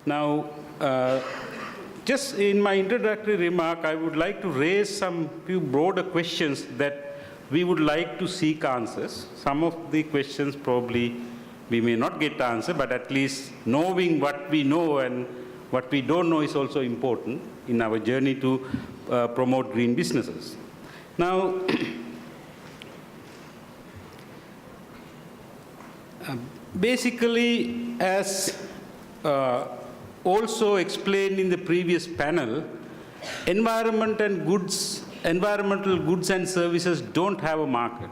Now, just in my introductory remark, I would like to raise some few broader questions that we would like to seek answers. Some of the questions probably we may not get answer, but at least knowing what we know and what we don't know is also important in our journey to promote green businesses. Now, basically, as also explained in the previous panel, environmental goods and services don't have a market.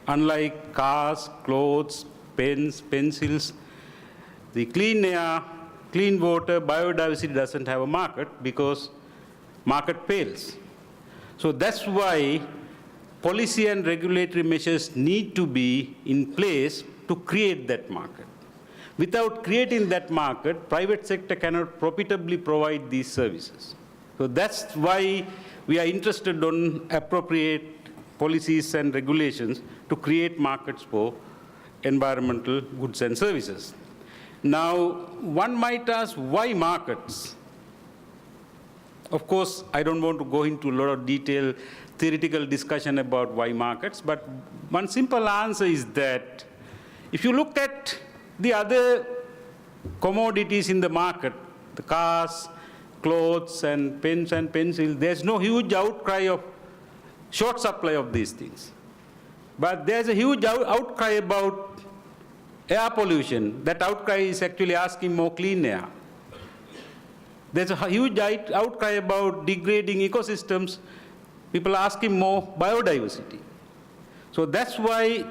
Unlike cars, clothes, pens, pencils, the clean air, clean water, biodiversity doesn't have a market because market fails. So that's why policy and regulatory measures need to be in place to create that market. Without creating that market, private sector cannot profitably provide these services. So that's why we are interested in appropriate policies and regulations to create markets for environmental goods and services. Now, one might ask, why markets? Of course, I don't want to go into a lot of detailed theoretical discussion about why markets, but one simple answer is that if you look at the other commodities in the market, the cars, clothes, and pens and pencils, there's no huge outcry of short supply of these things. But there's a huge outcry about air pollution. That outcry is actually asking more clean air. There's a huge outcry about degrading ecosystems. People are asking more biodiversity. So that's why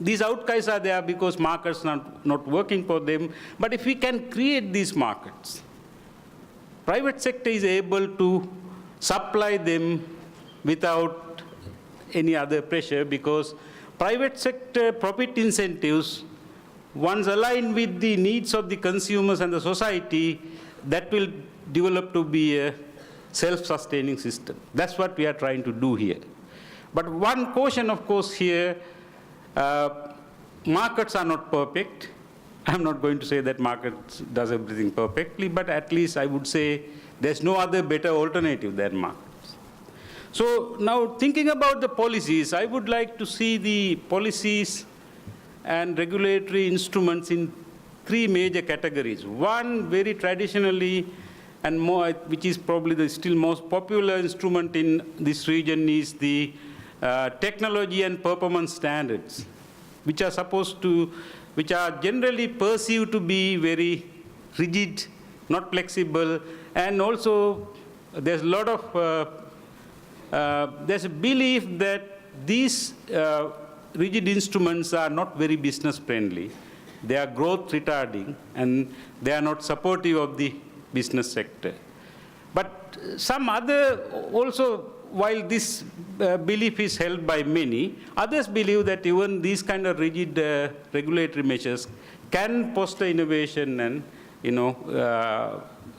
these outcries are there, because markets are not working for them. But if we can create these markets, private sector is able to supply them without any other pressure, because private sector profit incentives, once aligned with the needs of the consumers and the society, that will develop to be a self-sustaining system. That's what we are trying to do here. But one caution, of course, here, markets are not perfect. I'm not going to say that markets does everything perfectly, but at least I would say there's no other better alternative than markets. So now, thinking about the policies, I would like to see the policies and regulatory instruments in three major categories. One, very traditionally, and more, which is probably the still most popular instrument in this region, is the technology and performance standards, which are generally perceived to be very rigid, not flexible, and also there's a lot of there's a belief that these rigid instruments are not very business friendly. They are growth retarding, and they are not supportive of the business sector. But some other also, while this belief is held by many, others believe that even these kind of rigid regulatory measures can foster innovation and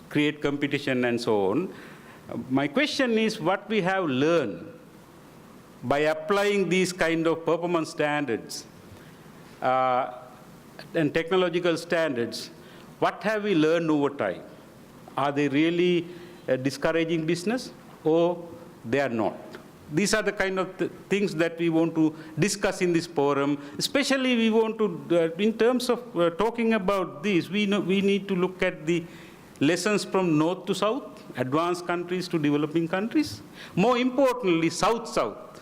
create competition and so on. My question is, what we have learned by applying these kind of performance standards and technological standards, what have we learned over time? Are they really discouraging business, or they are not? These are the kind of things that we want to discuss in this forum. Especially we want to, in terms of talking about this, we need to look at the lessons from north to south, advanced countries to developing countries. More importantly, south-south.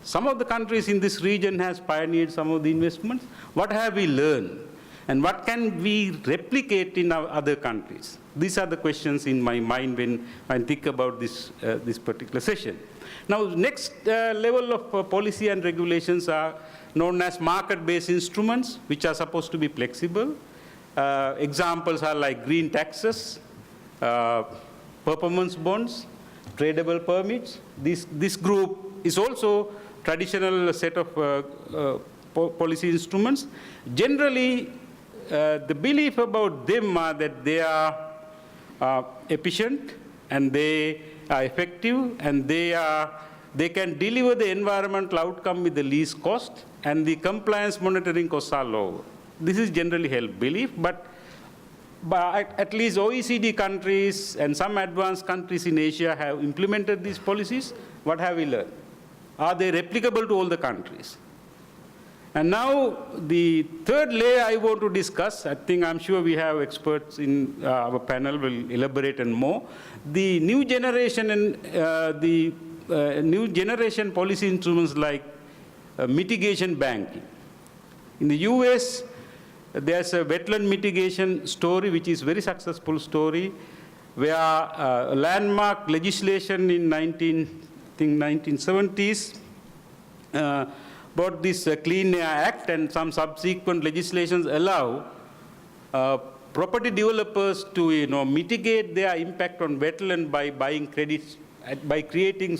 Some of the countries in this region has pioneered some of the investments. What have we learned? And what can we replicate in our other countries? These are the questions in my mind when I think about this particular session. Now, next level of policy and regulations are known as market-based instruments, which are supposed to be flexible. Examples are like green taxes, performance bonds, tradable permits. This group is also traditional set of policy instruments. Generally, the belief about them are that they are efficient, and they are effective, and they can deliver the environmental outcome with the least cost, and the compliance monitoring costs are lower. This is generally held belief, but but at least OECD countries and some advanced countries in Asia have implemented these policies. What have we learned? Are they replicable to all the countries? And now the third layer I want to discuss, I'm sure we have experts in our panel will elaborate on more. The new generation and new generation policy instruments like mitigation banking. In the US, there's a wetland mitigation story, which is a very successful story, where landmark legislation in 1970s brought this Clean Air Act, and some subsequent legislations allow property developers to mitigate their impact on wetland by buying credits, by creating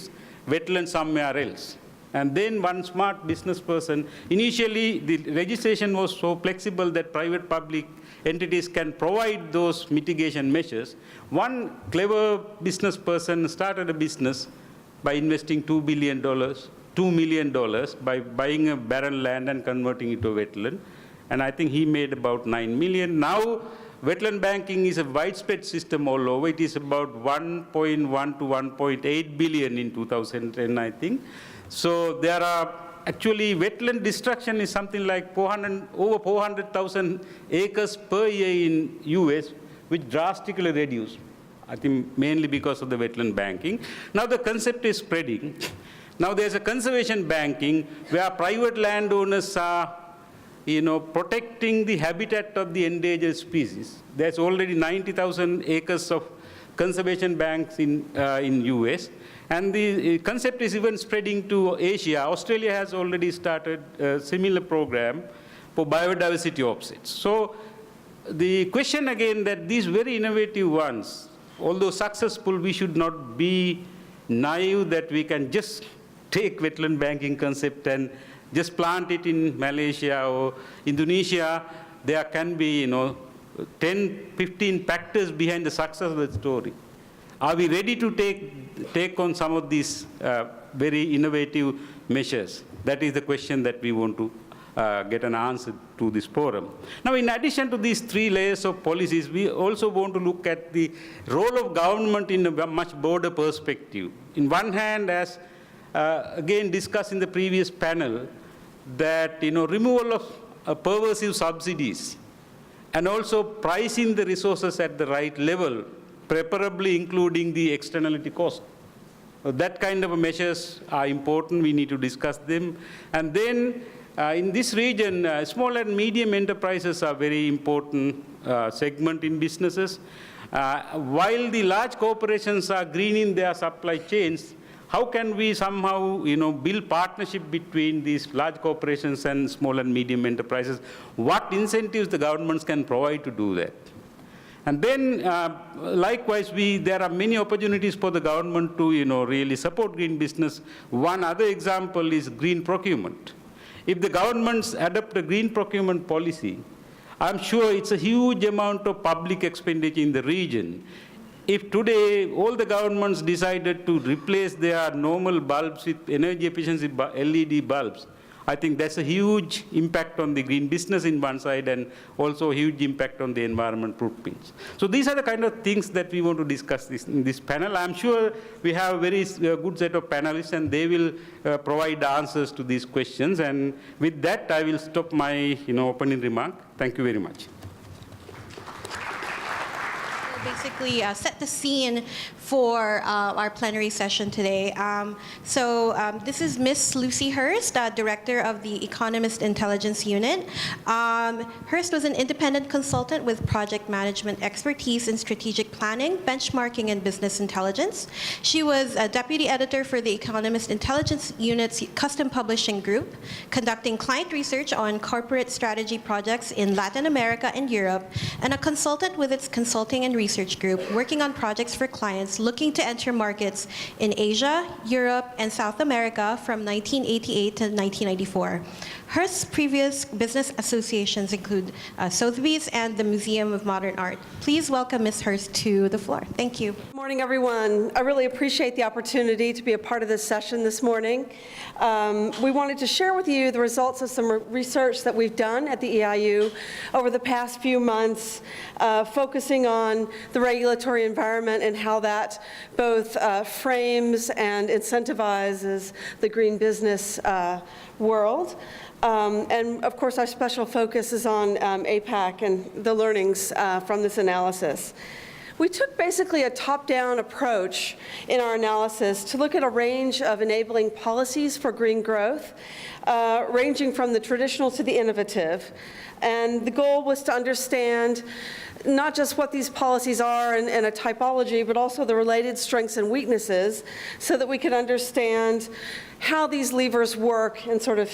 wetland somewhere else. And then one smart business person, initially the legislation was so flexible that private public entities can provide those mitigation measures. One clever business person started a business by investing $2 million by buying a barren land and converting it to a wetland. And I think he made about $9 million. Now, wetland banking is a widespread system all over. It is about 1.1 to 1.8 billion in 2010, I think. So there are actually wetland destruction is something like over 400,000 acres per year in US, which drastically reduced, I think mainly because of the wetland banking. Now the concept is spreading. Now there's a conservation banking where private landowners are protecting the habitat of the endangered species. There's already 90,000 acres of conservation banks in US. And the concept is even spreading to Asia. Australia has already started a similar program for biodiversity offsets. So the question again that these very innovative ones, although successful, we should not be naive that we can just take wetland banking concept and just plant it in Malaysia or Indonesia. There can be 10, 15 factors behind the success of the story. Are we ready to take on some of these very innovative measures? That is the question that we want to get an answer to this forum. Now, in addition to these three layers of policies, we also want to look at the role of government in a much broader perspective. In one hand, as again discussed in the previous panel, that removal of pervasive subsidies and also pricing the resources at the right level, preferably including the externality cost. That kind of measures are important. We need to discuss them. And then in this region, small and medium enterprises are very important segment in businesses. While the large corporations are greening their supply chains, how can we somehow build partnership between these large corporations and small and medium enterprises? What incentives the governments can provide to do that? And then, likewise, there are many opportunities for the government to, really support green business. One other example is green procurement. If the governments adopt a green procurement policy, I'm sure it's a huge amount of public expenditure in the region. If today all the governments decided to replace their normal bulbs with energy efficiency LED bulbs, I think that's a huge impact on the green business in one side and also a huge impact on the environment footprints. So these are the kind of things that we want to discuss in this panel. I'm sure we have a very good set of panelists and they will provide answers to these questions. And with that, I will stop my opening remark. Thank you very much. Basically set the scene for our plenary session today. This is Miss Lucy Hurst, Director of the Economist Intelligence Unit. Hurst was an independent consultant with project management expertise in strategic planning, benchmarking, and business intelligence. She was a deputy editor for the Economist Intelligence Unit's custom publishing group, conducting client research on corporate strategy projects in Latin America and Europe, and a consultant with its consulting and research research group working on projects for clients looking to enter markets in Asia, Europe, and South America from 1988 to 1994. Hearst's previous business associations include Sotheby's and the Museum of Modern Art. Please welcome Ms. Hearst to the floor. Thank you. Good morning, everyone. I really appreciate the opportunity to be a part of this session this morning. We wanted to share with you the results of some research that we've done at the EIU over the past few months, focusing on the regulatory environment and how that both frames and incentivizes the green business world. And of course, our special focus is on APAC and the learnings from this analysis. We took basically a top-down approach in our analysis to look at a range of enabling policies for green growth, ranging from the traditional to the innovative. And the goal was to understand not just what these policies are and a typology, but also the related strengths and weaknesses, so that we could understand how these levers work and sort of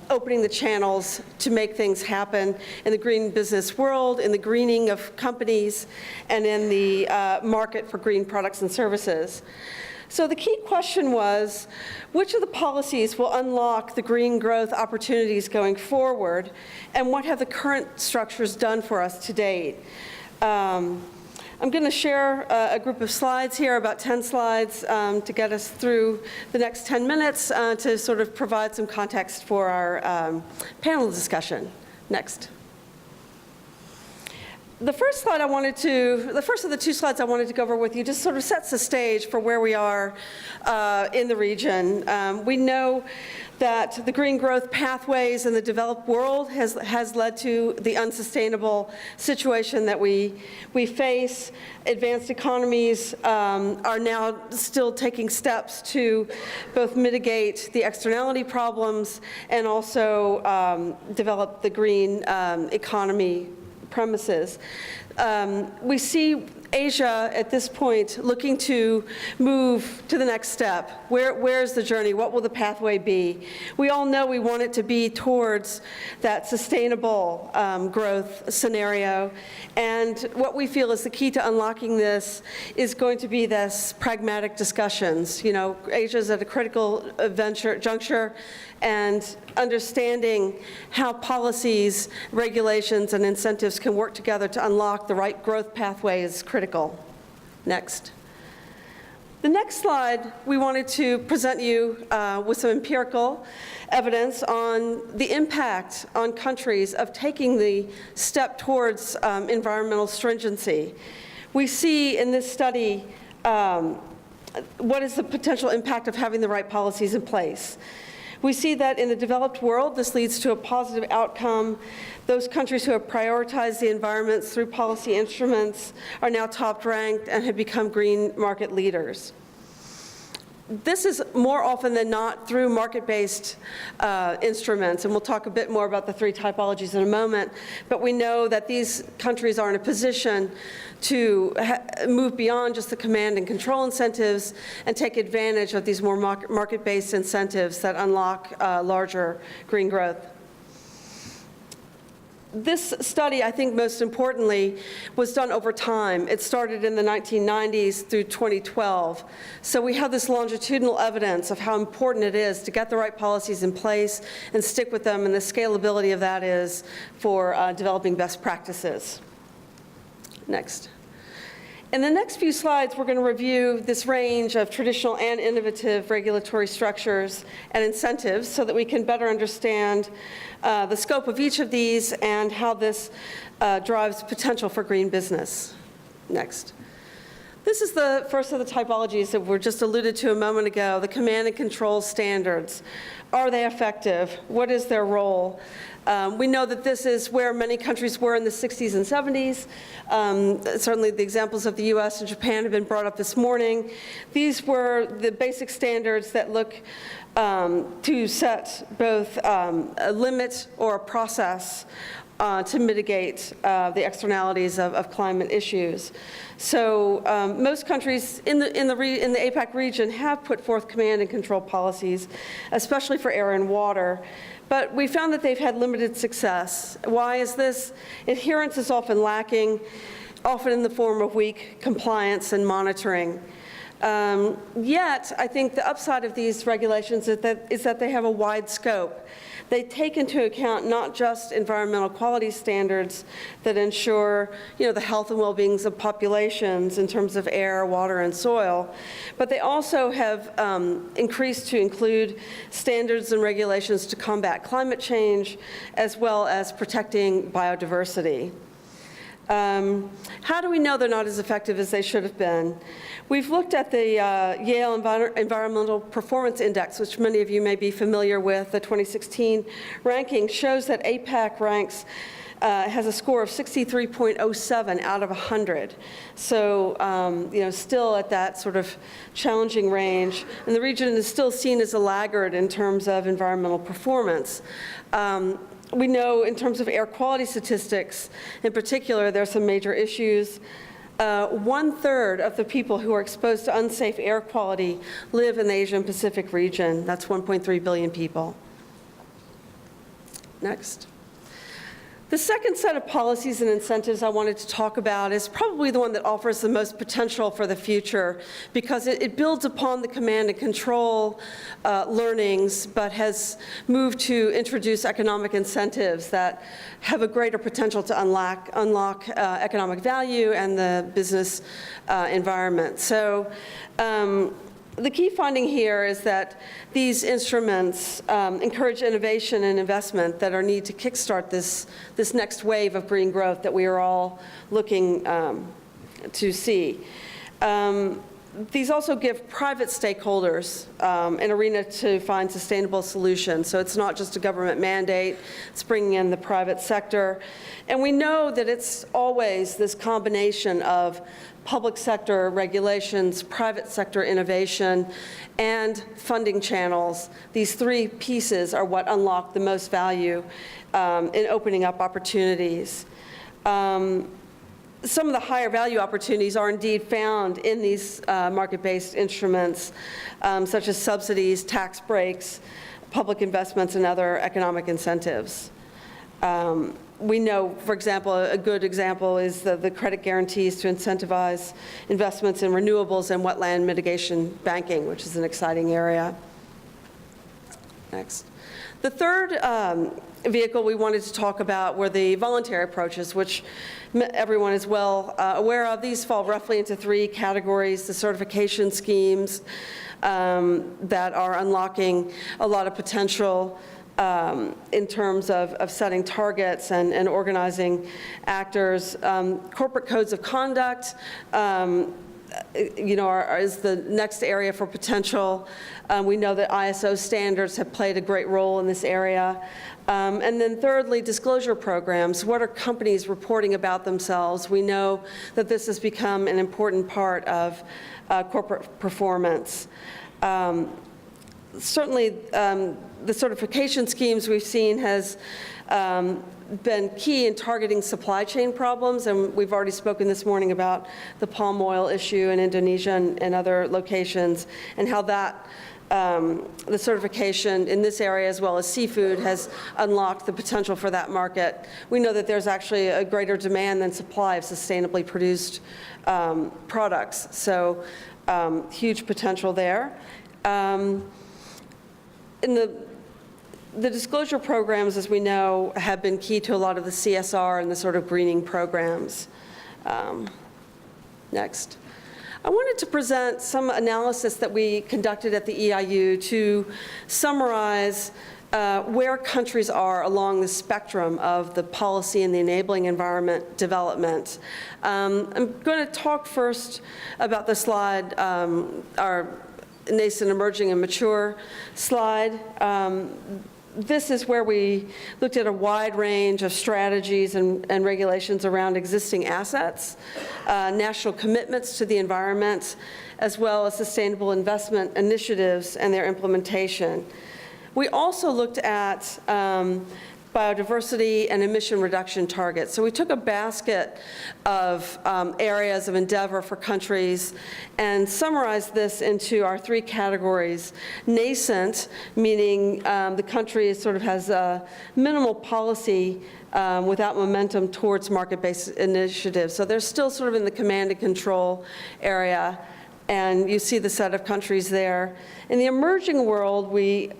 opening the channels to make things happen in the green business world, in the greening of companies, and in the market for green products and services. So the key question was, which of the policies will unlock the green growth opportunities going forward, and what have the current structures done for us to date? I'm going to share a group of slides here, about 10 slides, to get us through the next 10 minutes to sort of provide some context for our panel discussion. Next. The first of the two slides I wanted to go over with you just sort of sets the stage for where we are in the region. We know that the green growth pathways in the developed world has led to the unsustainable situation that we face. Advanced economies are now still taking steps to both mitigate the externality problems and also develop the green economy premises. We see Asia at this point looking to move to the next step. Where's the journey? What will the pathway be? We all know we want it to be towards that sustainable growth scenario. And what we feel is the key to unlocking this is going to be this pragmatic discussions. You know, Asia's at a critical juncture, and understanding how policies, regulations, and incentives can work together to unlock the right growth pathway is critical. Next. The next slide, we wanted to present you with some empirical evidence on the impact on countries of taking the step towards environmental stringency. We see in this study what is the potential impact of having the right policies in place. We see that in the developed world, this leads to a positive outcome. Those countries who have prioritized the environment through policy instruments are now top ranked and have become green market leaders. This is more often than not through market-based instruments, and we'll talk a bit more about the three typologies in a moment, but we know that these countries are in a position to move beyond just the command and control incentives and take advantage of these more market-based incentives that unlock larger green growth. This study, I think most importantly, was done over time. It started in the 1990s through 2012. So we have this longitudinal evidence of how important it is to get the right policies in place and stick with them, and the scalability of that is for developing best practices. Next. In the next few slides, we're going to review this range of traditional and innovative regulatory structures and incentives so that we can better understand the scope of each of these and how this drives potential for green business. Next. This is the first of the typologies that were just alluded to a moment ago, the command and control standards. Are they effective? What is their role? We know that this is where many countries were in the 60s and 70s. Certainly the examples of the US and Japan have been brought up this morning. These were the basic standards that look to set both a limit or a process to mitigate the externalities of climate issues. So most countries in the APAC region have put forth command and control policies, especially for air and water. But we found that they've had limited success. Why is this? Adherence is often lacking. often in the form of weak compliance and monitoring. Yet, I think the upside of these regulations is that they have a wide scope. They take into account not just environmental quality standards that ensure, the health and well-being of populations in terms of air, water, and soil, but they also have increased to include standards and regulations to combat climate change, as well as protecting biodiversity. How do we know they're not as effective as they should have been? We've looked at the Yale Environmental Performance Index, which many of you may be familiar with. The 2016 ranking shows that APAC ranks has a score of 63.07 out of 100. So, still at that sort of challenging range. And the region is still seen as a laggard in terms of environmental performance. We know in terms of air quality statistics, in particular, there are some major issues. 1/3 of the people who are exposed to unsafe air quality live in the Asian Pacific region. That's 1.3 billion people. Next. The second set of policies and incentives I wanted to talk about is probably the one that offers the most potential for the future, because it builds upon the command and control learnings, but has moved to introduce economic incentives that have a greater potential to unlock economic value and the business environment. So the key finding here is that these instruments encourage innovation and investment that are needed to kickstart this next wave of green growth that we are all looking to see. These also give private stakeholders an arena to find sustainable solutions. So it's not just a government mandate, it's bringing in the private sector. And we know that it's always this combination of public sector regulations, private sector innovation, and funding channels. These three pieces are what unlock the most value in opening up opportunities. Some of the higher value opportunities are indeed found in these market-based instruments, such as subsidies, tax breaks, public investments, and other economic incentives. We know, for example, a good example is the credit guarantees to incentivize investments in renewables and wetland mitigation banking, which is an exciting area. Next. The third vehicle we wanted to talk about were the voluntary approaches, which everyone is well aware of. These fall roughly into three categories: the certification schemes that are unlocking a lot of potential in terms of setting targets and organizing actors. Corporate codes of conduct is the next area for potential. We know that ISO standards have played a great role in this area. And then thirdly, disclosure programs. What are companies reporting about themselves? We know that this has become an important part of corporate performance. Certainly, the certification schemes we've seen has been key in targeting supply chain problems, and we've already spoken this morning about the palm oil issue in Indonesia and other locations, and how that the certification in this area, as well as seafood, has unlocked the potential for that market. We know that there's actually a greater demand than supply of sustainably produced products, so huge potential there. In the disclosure programs, as we know, have been key to a lot of the CSR and the sort of greening programs. Next. I wanted to present some analysis that we conducted at the EIU to summarize where countries are along the spectrum of the policy and the enabling environment development. I'm going to talk first about the slide, our nascent, emerging, and mature slide. This is where we looked at a wide range of strategies and regulations around existing assets, national commitments to the environment, as well as sustainable investment initiatives and their implementation. We also looked at biodiversity, and emission reduction targets. So we took a basket of areas of endeavor for countries and summarized this into our 3 categories. Nascent, meaning the country sort of has a minimal policy without momentum towards market-based initiatives. So they're still sort of in the command and control area, and you see the set of countries there. In the emerging world, we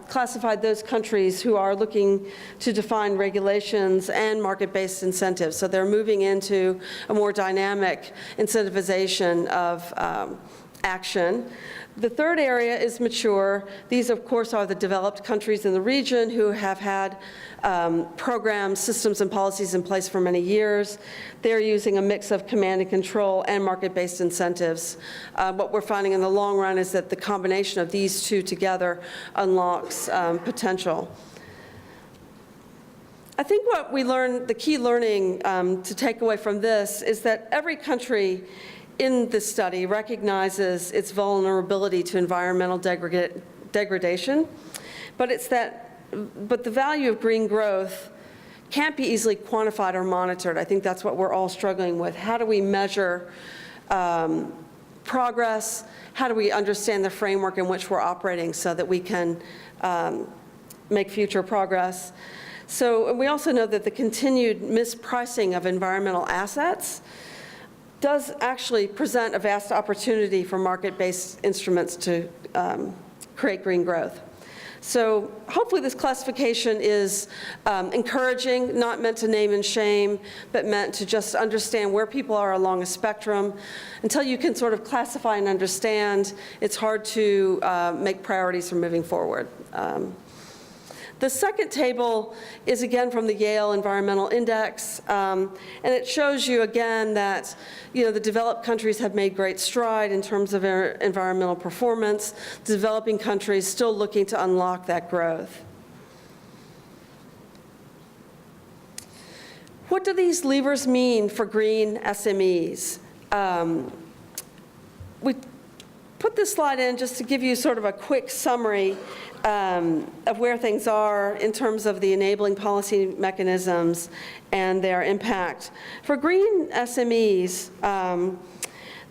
classified those countries who are looking to define regulations and market-based incentives. So they're moving into a more dynamic incentivization of action. The third area is mature. These, of course, are the developed countries in the region who have had programs, systems, and policies in place for many years. They're using a mix of command and control and market-based incentives. What we're finding in the long run is that the combination of these 2 together unlocks potential. I think what we learned, the key learning to take away from this is that every country in this study recognizes its vulnerability to environmental degradation, but the value of green growth can't be easily quantified or monitored. I think that's what we're all struggling with. How do we measure progress? How do we understand the framework in which we're operating so that we can make future progress? So we also know that the continued mispricing of environmental assets does actually present a vast opportunity for market-based instruments to create green growth. So hopefully this classification is encouraging, not meant to name and shame, but meant to just understand where people are along a spectrum. Until you can sort of classify and understand, it's hard to make priorities for moving forward. The second table is again from the Yale Environmental Index, and it shows you again that the developed countries have made great stride in terms of their environmental performance. Developing countries still looking to unlock that growth. What do these levers mean for green SMEs? We put this slide in just to give you sort of a quick summary of where things are in terms of the enabling policy mechanisms and their impact. For green SMEs,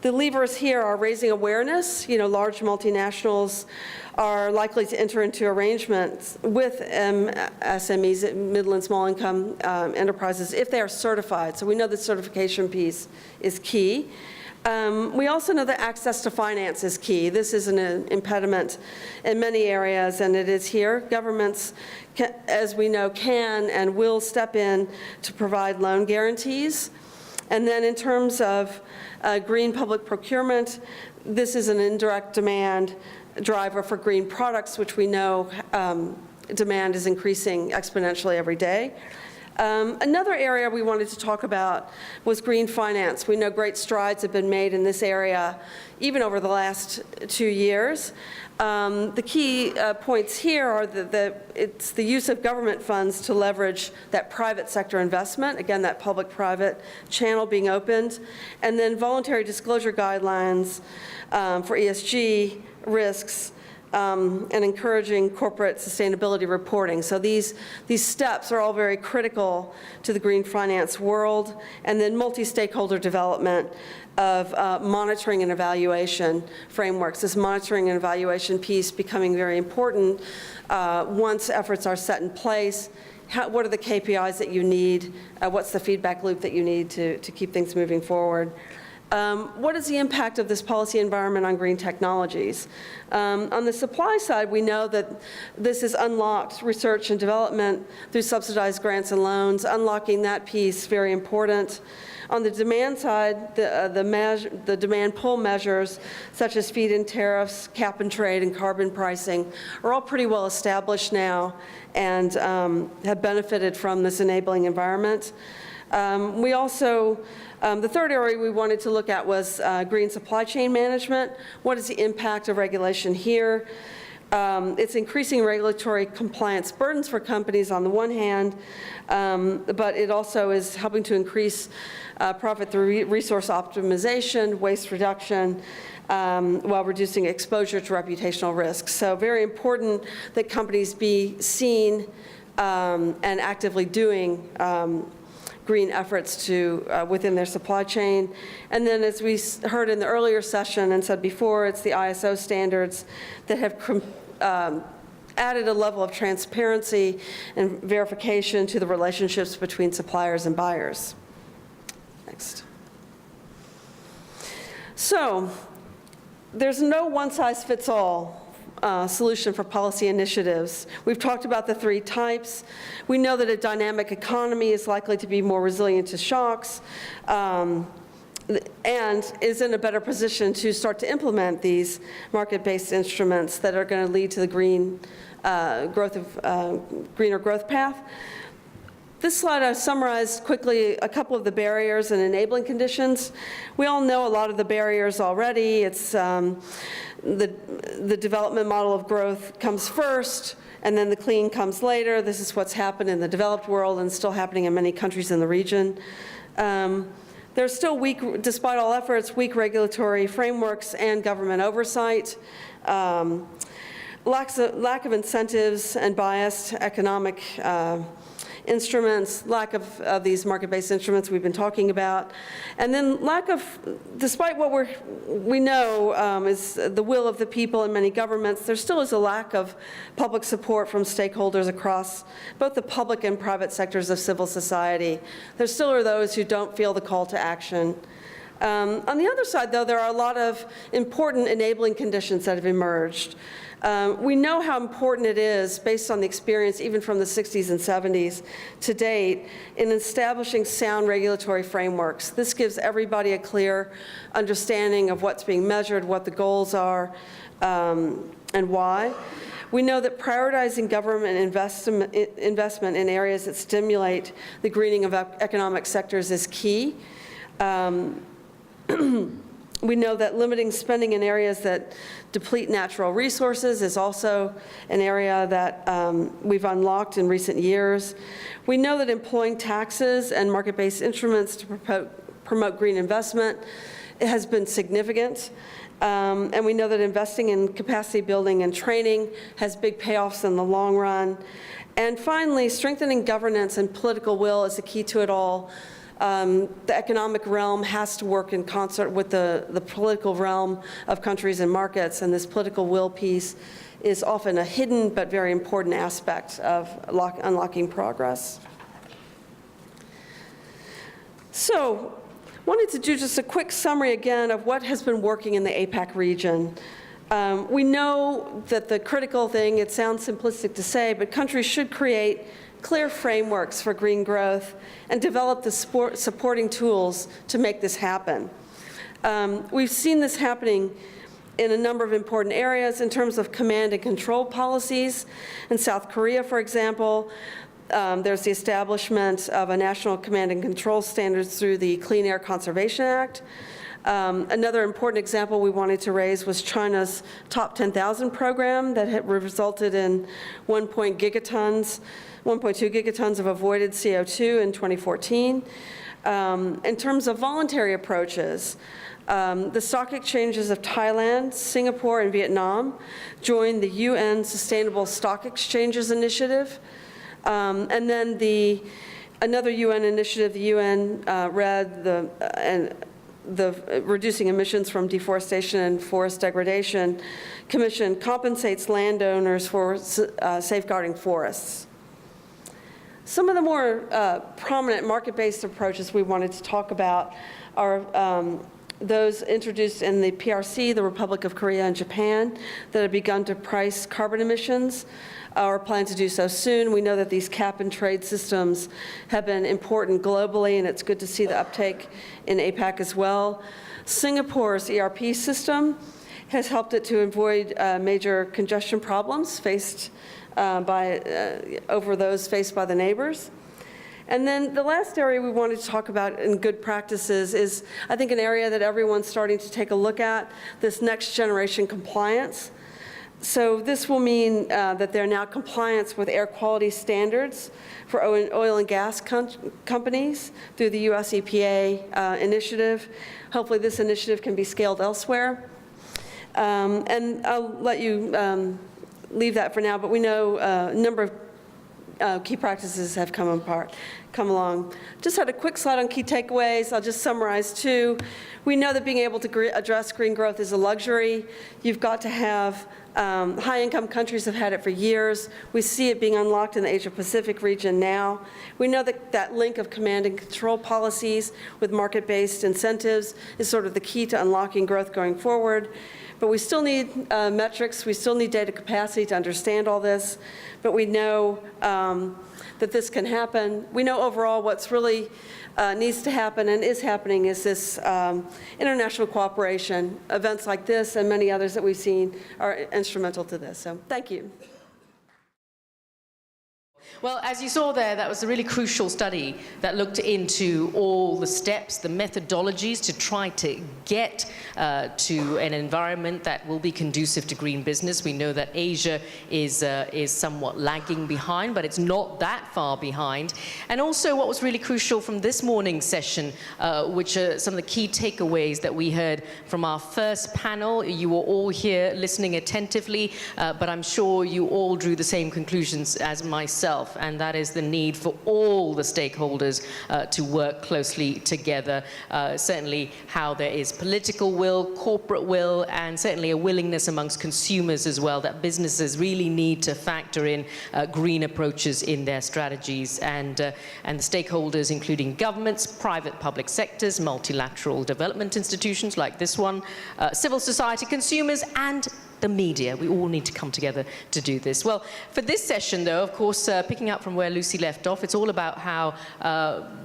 the levers here are raising awareness. Large multinationals are likely to enter into arrangements with SMEs, middle and small income enterprises, if they are certified. So we know the certification piece is key. We also know that access to finance is key. This is an impediment in many areas, and it is here. Governments, as we know, can and will step in to provide loan guarantees. And then in terms of green public procurement, this is an indirect demand driver for green products, which we know demand is increasing exponentially every day. Another area we wanted to talk about was green finance. We know great strides have been made in this area, even over the last 2 years. The key points here are that it's the use of government funds to leverage that private sector investment, again, that public-private channel being opened, and then voluntary disclosure guidelines for ESG risks, and encouraging corporate sustainability reporting. So these steps are all very critical to the green finance world, and then multi-stakeholder development of monitoring and evaluation frameworks. This monitoring and evaluation piece becoming very important once efforts are set in place. What are the KPIs that you need? What's the feedback loop that you need to keep things moving forward? What is the impact of this policy environment on green technologies? On the supply side, we know that this has unlocked research and development through subsidized grants and loans. Unlocking that piece, very important. On the demand side, the demand pull measures, such as feed-in tariffs, cap and trade, and carbon pricing, are all pretty well established now and have benefited from this enabling environment. We also, the third area we wanted to look at was green supply chain management. What is the impact of regulation here? It's increasing regulatory compliance burdens for companies on the one hand, but it also is helping to increase profit through resource optimization, waste reduction, while reducing exposure to reputational risks. So very important that companies be seen and actively doing green efforts to within their supply chain. And then, as we heard in the earlier session and said before, it's the ISO standards that have added a level of transparency and verification to the relationships between suppliers and buyers. Next. So, there's no one-size-fits-all solution for policy initiatives. We've talked about the three types. We know that a dynamic economy is likely to be more resilient to shocks and is in a better position to start to implement these market-based instruments that are going to lead to the greener growth path. This slide, I summarized quickly a couple of the barriers and enabling conditions. We all know a lot of the barriers already. It's the development model of growth comes first, and then the clean comes later. This is what's happened in the developed world and still happening in many countries in the region. There's still weak, despite all efforts, weak regulatory frameworks and government oversight. Lack of incentives and biased economic instruments, lack of these market-based instruments we've been talking about, and then lack of, despite what we know is the will of the people in many governments, there still is a lack of public support from stakeholders across both the public and private sectors of civil society. There still are those who don't feel the call to action. On the other side, though, there are a lot of important enabling conditions that have emerged. We know how important it is, based on the experience even from the 60s and 70s to date, in establishing sound regulatory frameworks. This gives everybody a clear understanding of what's being measured, what the goals are, and why. We know that prioritizing government investment in areas that stimulate the greening of economic sectors is key. We know that limiting spending in areas that deplete natural resources is also an area that we've unlocked in recent years. We know that employing taxes and market-based instruments to promote green investment has been significant. And we know that investing in capacity building and training has big payoffs in the long run. And finally, strengthening governance and political will is the key to it all. The economic realm has to work in concert with the political realm of countries and markets, and this political will piece is often a hidden but very important aspect of unlocking progress. So, wanted to do just a quick summary again of what has been working in the APAC region. We know that the critical thing, it sounds simplistic to say, but countries should create clear frameworks for green growth and develop the supporting tools to make this happen. We've seen this happening in a number of important areas in terms of command and control policies. In South Korea, for example, there's the establishment of a national command and control standards through the Clean Air Conservation Act. Another important example we wanted to raise was China's Top 10,000 program that had resulted in 1.2 gigatons of avoided CO2 in 2014. In terms of voluntary approaches, the stock exchanges of Thailand, Singapore, and Vietnam joined the UN Sustainable Stock Exchanges Initiative. And then another UN initiative, the UN RED, the Reducing Emissions from Deforestation and Forest Degradation Commission, compensates landowners for safeguarding forests. Some of the more prominent market-based approaches we wanted to talk about are those introduced in the PRC, the Republic of Korea and Japan, that have begun to price carbon emissions or plan to do so soon. We know that these cap-and-trade systems have been important globally, and it's good to see the uptake in APAC as well. Singapore's ERP system has helped it to avoid major congestion problems faced over those faced by the neighbors. And then the last area we wanted to talk about in good practices is, I think, an area that everyone's starting to take a look at, this next generation compliance. So this will mean that there are now compliance with air quality standards for oil and gas companies through the US EPA initiative. Hopefully this initiative can be scaled elsewhere. And I'll let you leave that for now, but we know a number of key practices have come along. Just had a quick slide on key takeaways. I'll just summarize two. We know that being able to address green growth is a luxury. You've got to have, high-income countries have had it for years. We see it being unlocked in the Asia-Pacific region now. We know that that link of command and control policies with market-based incentives is sort of the key to unlocking growth going forward. But we still need metrics. We still need data capacity to understand all this. But we know that this can happen. We know overall what's really needs to happen and is happening is this international cooperation. Events like this and many others that we've seen are instrumental to this. So thank you. Well, as you saw there, that was a really crucial study that looked into all the steps, the methodologies to try to get to an environment that will be conducive to green business. We know that Asia is somewhat lagging behind, but it's not that far behind. And also what was really crucial from this morning's session, which are some of the key takeaways that we heard from our first panel. You were all here listening attentively, but I'm sure you all drew the same conclusions as myself. And that is the need for all the stakeholders to work closely together. Certainly how there is political will, corporate will, and certainly a willingness amongst consumers as well, that businesses really need to factor in green approaches in their strategies. And the stakeholders, including governments, private public sectors, multilateral development institutions like this one, civil society, consumers, and the media. We all need to come together to do this. Well, for this session, though, of course, picking up from where Lucy left off, it's all about how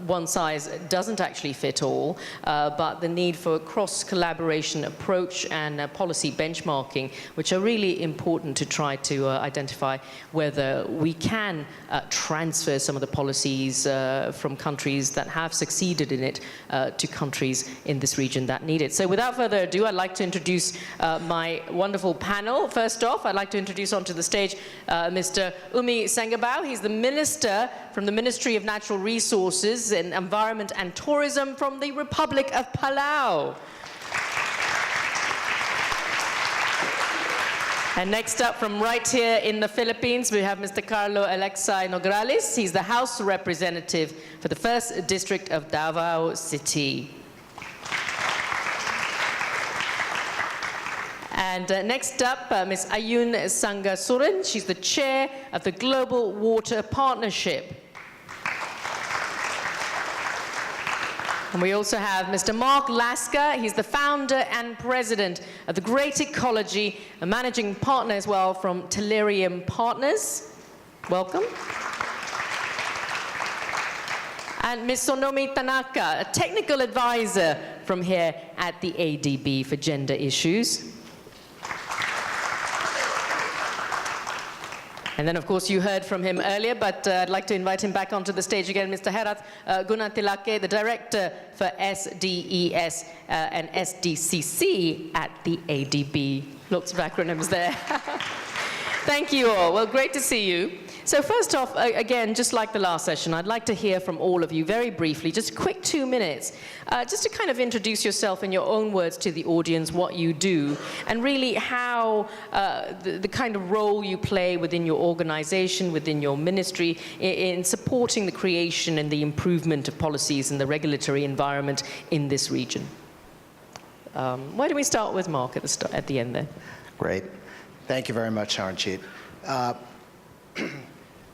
one size doesn't actually fit all, but the need for a cross-collaboration approach and policy benchmarking, which are really important to try to identify whether we can transfer some of the policies from countries that have succeeded in it to countries in this region that need it. So without further ado, I'd like to introduce my wonderful panel. First off, I'd like to introduce onto the stage Mr. Umi Sengabau. He's the Minister from the Ministry of Natural Resources and Environment and Tourism from the Republic of Palau. And next up from right here in the Philippines, we have Mr. Carlo Alexei Nograles. He's the House Representative for the 1st District of Davao City. And next up, Ms. Ayun Sangasurin. She's the chair of the Global Water Partnership. And we also have Mr. Mark Lasker. He's the founder and president of the Great Ecology, a managing partner as well from Tellurium Partners. Welcome. And Ms. Sonomi Tanaka, a technical advisor from here at the ADB for gender issues. And then, of course, you heard from him earlier, but I'd like to invite him back onto the stage again, Mr. Herat Gunatilake, the Director for SDES and SDCC at the ADB. Lots of acronyms there. Thank you all. Well, great to see you. So first off, again, just like the last session, I'd like to hear from all of you very briefly, just a quick 2 minutes, just to kind of introduce yourself in your own words to the audience, what you do, and really how the kind of role you play within your organization, within your ministry, in supporting the creation and the improvement of policies and the regulatory environment in this region. Why don't we start with Mark at the end there? Great. Thank you very much, Harnjeet.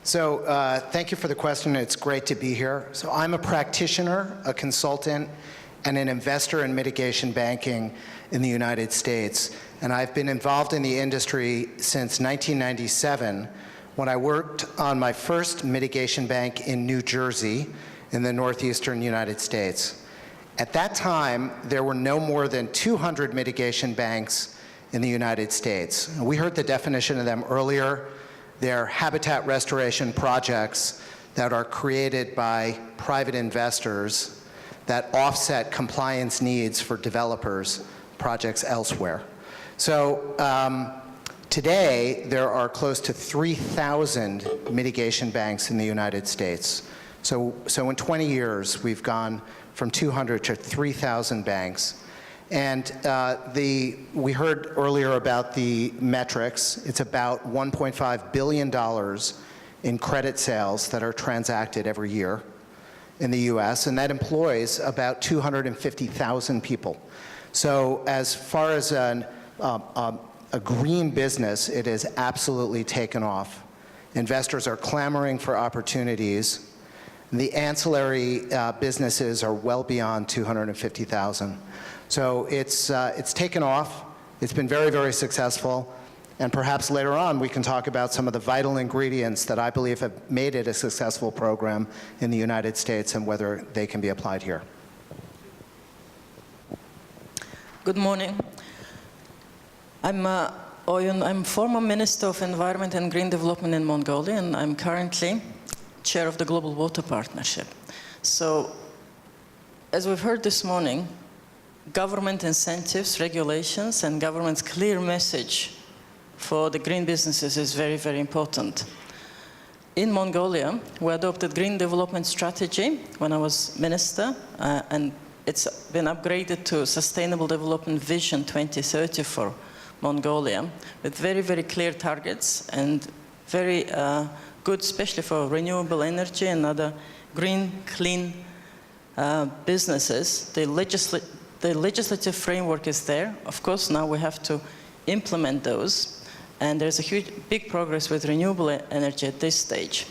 Thank you for the question. It's great to be here. So I'm a practitioner, a consultant, and an investor in mitigation banking in the United States. And I've been involved in the industry since 1997 when I worked on my first mitigation bank in New Jersey in the northeastern United States. At that time, there were no more than 200 mitigation banks in the United States. We heard the definition of them earlier. They're habitat restoration projects that are created by private investors that offset compliance needs for developers' projects elsewhere. So today, there are close to 3,000 mitigation banks in the United States. So in 20 years, we've gone from 200 to 3,000 banks. And we heard earlier about the metrics. It's about $1.5 billion in credit sales that are transacted every year in the US, and that employs about 250,000 people. So as far as a green business, it has absolutely taken off. Investors are clamoring for opportunities. The ancillary businesses are well beyond 250,000. So it's taken off. It's been very, very successful. And perhaps later on we can talk about some of the vital ingredients that I believe have made it a successful program in the United States and whether they can be applied here. Good morning. I'm Oyun. I'm former Minister of Environment and Green Development in Mongolia, and I'm currently chair of the Global Water Partnership. So, as we've heard this morning, government incentives, regulations, and government's clear message for the green businesses is very, very important. In Mongolia, we adopted Green Development Strategy when I was minister, and it's been upgraded to Sustainable Development Vision 2030 for Mongolia, with very, very clear targets and very good, especially for renewable energy and other green, clean businesses. The legislative framework is there. Of course, now we have to implement those. And there's a big progress with renewable energy at this stage.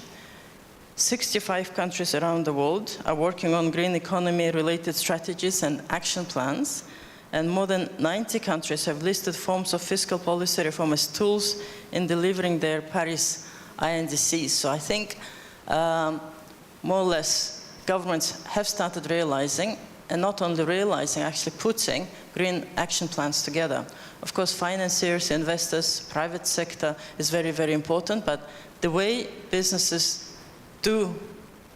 65 countries around the world are working on green economy-related strategies and action plans. And more than 90 countries have listed forms of fiscal policy reform as tools in delivering their Paris INDCs. So I think more or less governments have started realizing, and not only realizing, actually putting green action plans together. Of course, financiers, investors, private sector is very, very important, but the way businesses do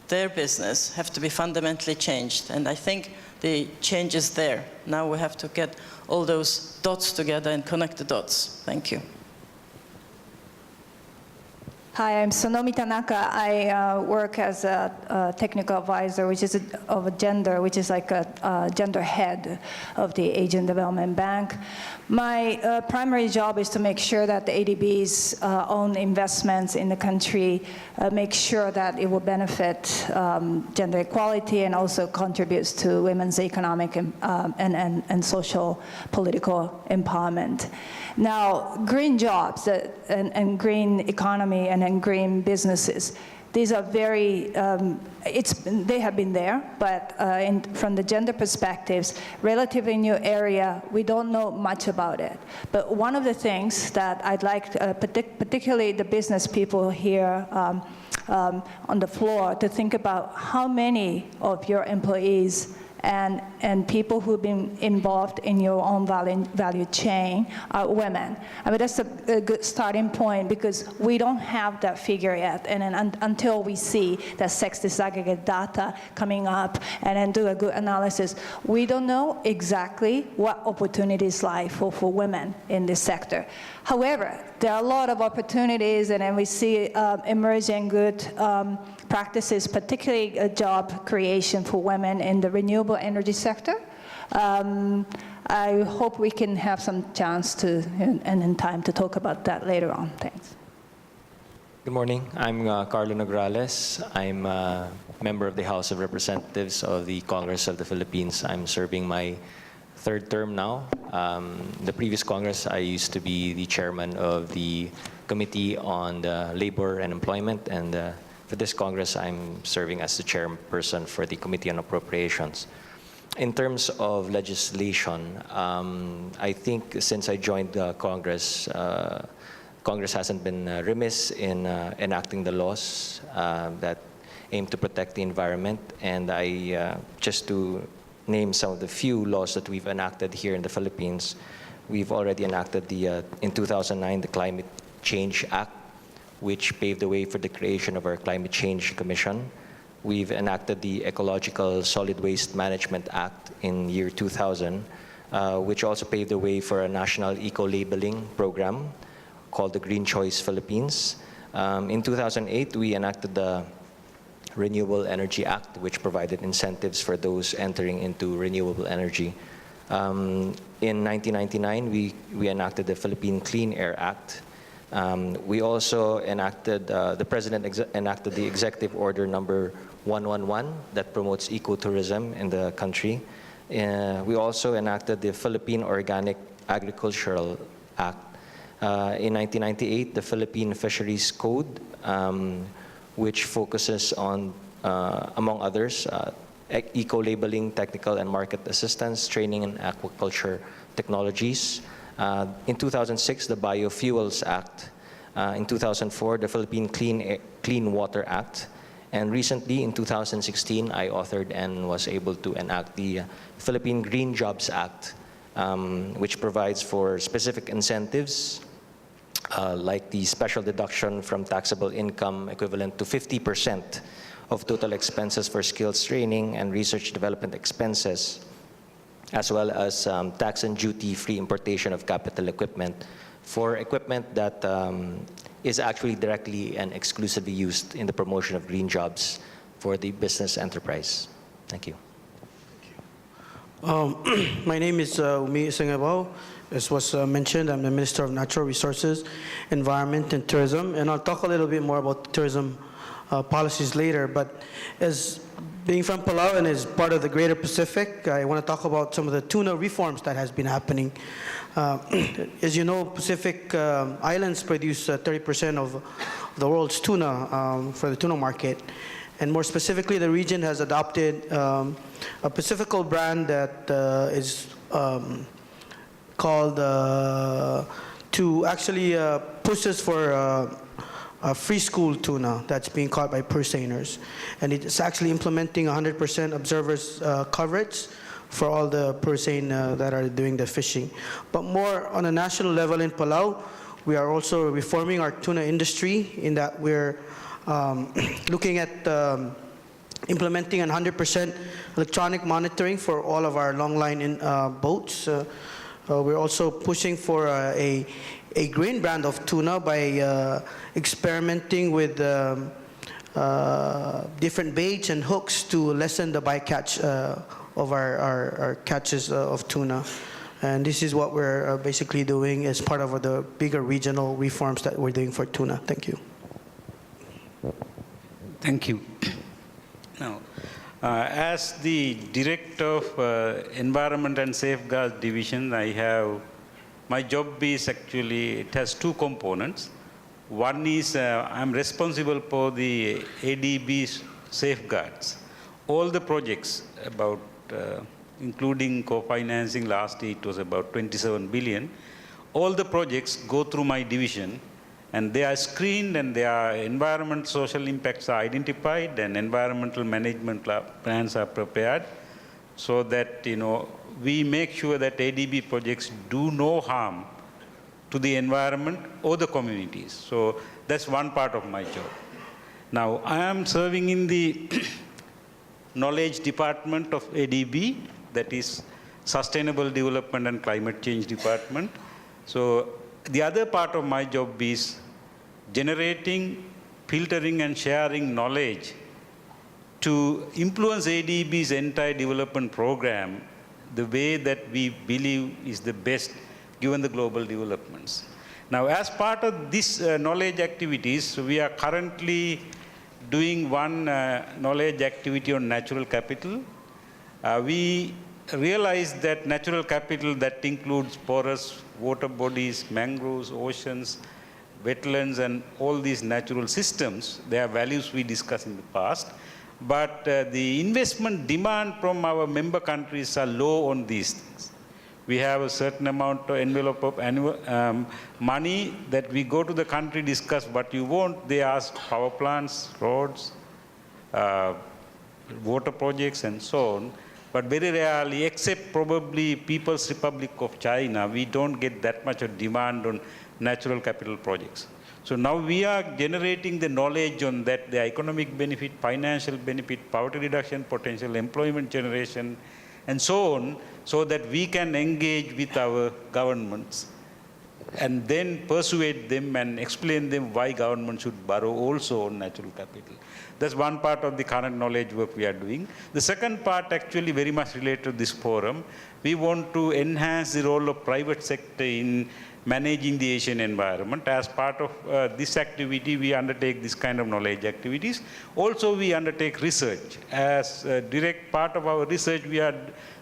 their business have to be fundamentally changed. And I think the change is there. Now we have to get all those dots together and connect the dots. Thank you. Hi, I'm Sonomi Tanaka. I work as a technical advisor, which is of a gender, which is like a gender head of the Asian Development Bank. My primary job is to make sure that the ADB's own investments in the country make sure that it will benefit gender equality and also contributes to women's economic and social political empowerment. Now, green jobs and green economy and green businesses, these are very, they have been there, but from the gender perspectives, relatively new area, we don't know much about it. But one of the things that I'd like, particularly the business people here on the floor, to think about how many of your employees and people who've been involved in your own value chain are women. I mean, that's a good starting point because we don't have that figure yet. And then until we see that sex disaggregate data coming up and then do a good analysis, we don't know exactly what opportunities lie for women in this sector. However, there are a lot of opportunities, and then we see emerging good practices, particularly job creation for women in the renewable energy sector. I hope we can have some chance to, and in time, to talk about that later on. Thanks. Good morning. I'm Carlo Nograles. I'm a member of the House of Representatives of the Congress of the Philippines. I'm serving my third term now. The previous Congress, I used to be the chairman of the Committee on Labor and Employment, and for this Congress, I'm serving as the chairperson for the Committee on Appropriations. In terms of legislation, I think since I joined Congress, Congress hasn't been remiss in enacting the laws that aim to protect the environment. And just to name some of the few laws that we've enacted here in the Philippines, we've already enacted in 2009, the Climate Change Act, which paved the way for the creation of our Climate Change Commission. We've enacted the Ecological Solid Waste Management Act in year 2000, which also paved the way for a national eco-labeling program called the Green Choice Philippines. In 2008, we enacted the Renewable Energy Act, which provided incentives for those entering into renewable energy. In 1999, we enacted the Philippine Clean Air Act, We also enacted, the President enacted the Executive Order number 111 that promotes ecotourism in the country. We also enacted the Philippine Organic Agricultural Act. In 1998, the Philippine Fisheries Code, which focuses on, among others, eco-labeling, technical and market assistance, training in aquaculture technologies. In 2006, the Biofuels Act. In 2004, the Philippine Clean Water Act. And recently, in 2016, I authored and was able to enact the Philippine Green Jobs Act, which provides for specific incentives, like the special deduction from taxable income equivalent to 50% of total expenses for skills training and research development expenses, as well as tax and duty-free importation of capital equipment for equipment that is actually directly and exclusively used in the promotion of green jobs for the business enterprise. Thank you. My name is Umi Singabao. As was mentioned, I'm the Minister of Natural Resources, Environment, and Tourism. And I'll talk a little bit more about tourism policies later. But as being from Palau and as part of the Greater Pacific, I want to talk about some of the tuna reforms that has been happening. As you know, Pacific islands produce 30% of the world's tuna for the tuna market. And more specifically, the region has adopted a Pacifico brand that is called to actually pushes for free school tuna that's being caught by purseaners. And it's actually implementing 100% observers coverage for all the purseine that are doing the fishing. But more on a national level in Palau, we are also reforming our tuna industry in that we're looking at implementing 100% electronic monitoring for all of our longline boats. We're also pushing for a green brand of tuna by experimenting with different baits and hooks to lessen the bycatch of our catches of tuna. And this is what we're basically doing as part of the bigger regional reforms that we're doing for tuna. Thank you. Thank you. Now, as the Director of Environment and Safeguards Division, my job is actually, it has two components. One is I'm responsible for the ADB's safeguards. All the projects about, including co-financing, last year it was about 27 billion. All the projects go through my division, and they are screened, and their environment social impacts are identified, and environmental management plans are prepared, so that we make sure that ADB projects do no harm to the environment or the communities. So that's one part of my job. Now, I am serving in the knowledge department of ADB, that is Sustainable Development and Climate Change Department. So the other part of my job is generating, filtering, and sharing knowledge to influence ADB's entire development program the way that we believe is the best given the global developments. Now, as part of this knowledge activities, we are currently doing one knowledge activity on natural capital. We realize that natural capital that includes forests, water bodies, mangroves, oceans, wetlands, and all these natural systems, they are values we discussed in the past. But the investment demand from our member countries are low on these things. We have a certain amount of envelope of money that we go to the country, discuss what you want. They ask power plants, roads, water projects, and so on. But very rarely, except probably People's Republic of China, we don't get that much of demand on natural capital projects. So now we are generating the knowledge on that, the economic benefit, financial benefit, poverty reduction, potential employment generation, and so on, so that we can engage with our governments and then persuade them and explain them why government should borrow also on natural capital. That's one part of the current knowledge work we are doing. The second part actually very much related to this forum. We want to enhance the role of private sector in managing the Asian environment. As part of this activity, we undertake this kind of knowledge activities. Also, we undertake research. As a direct part of our research, we are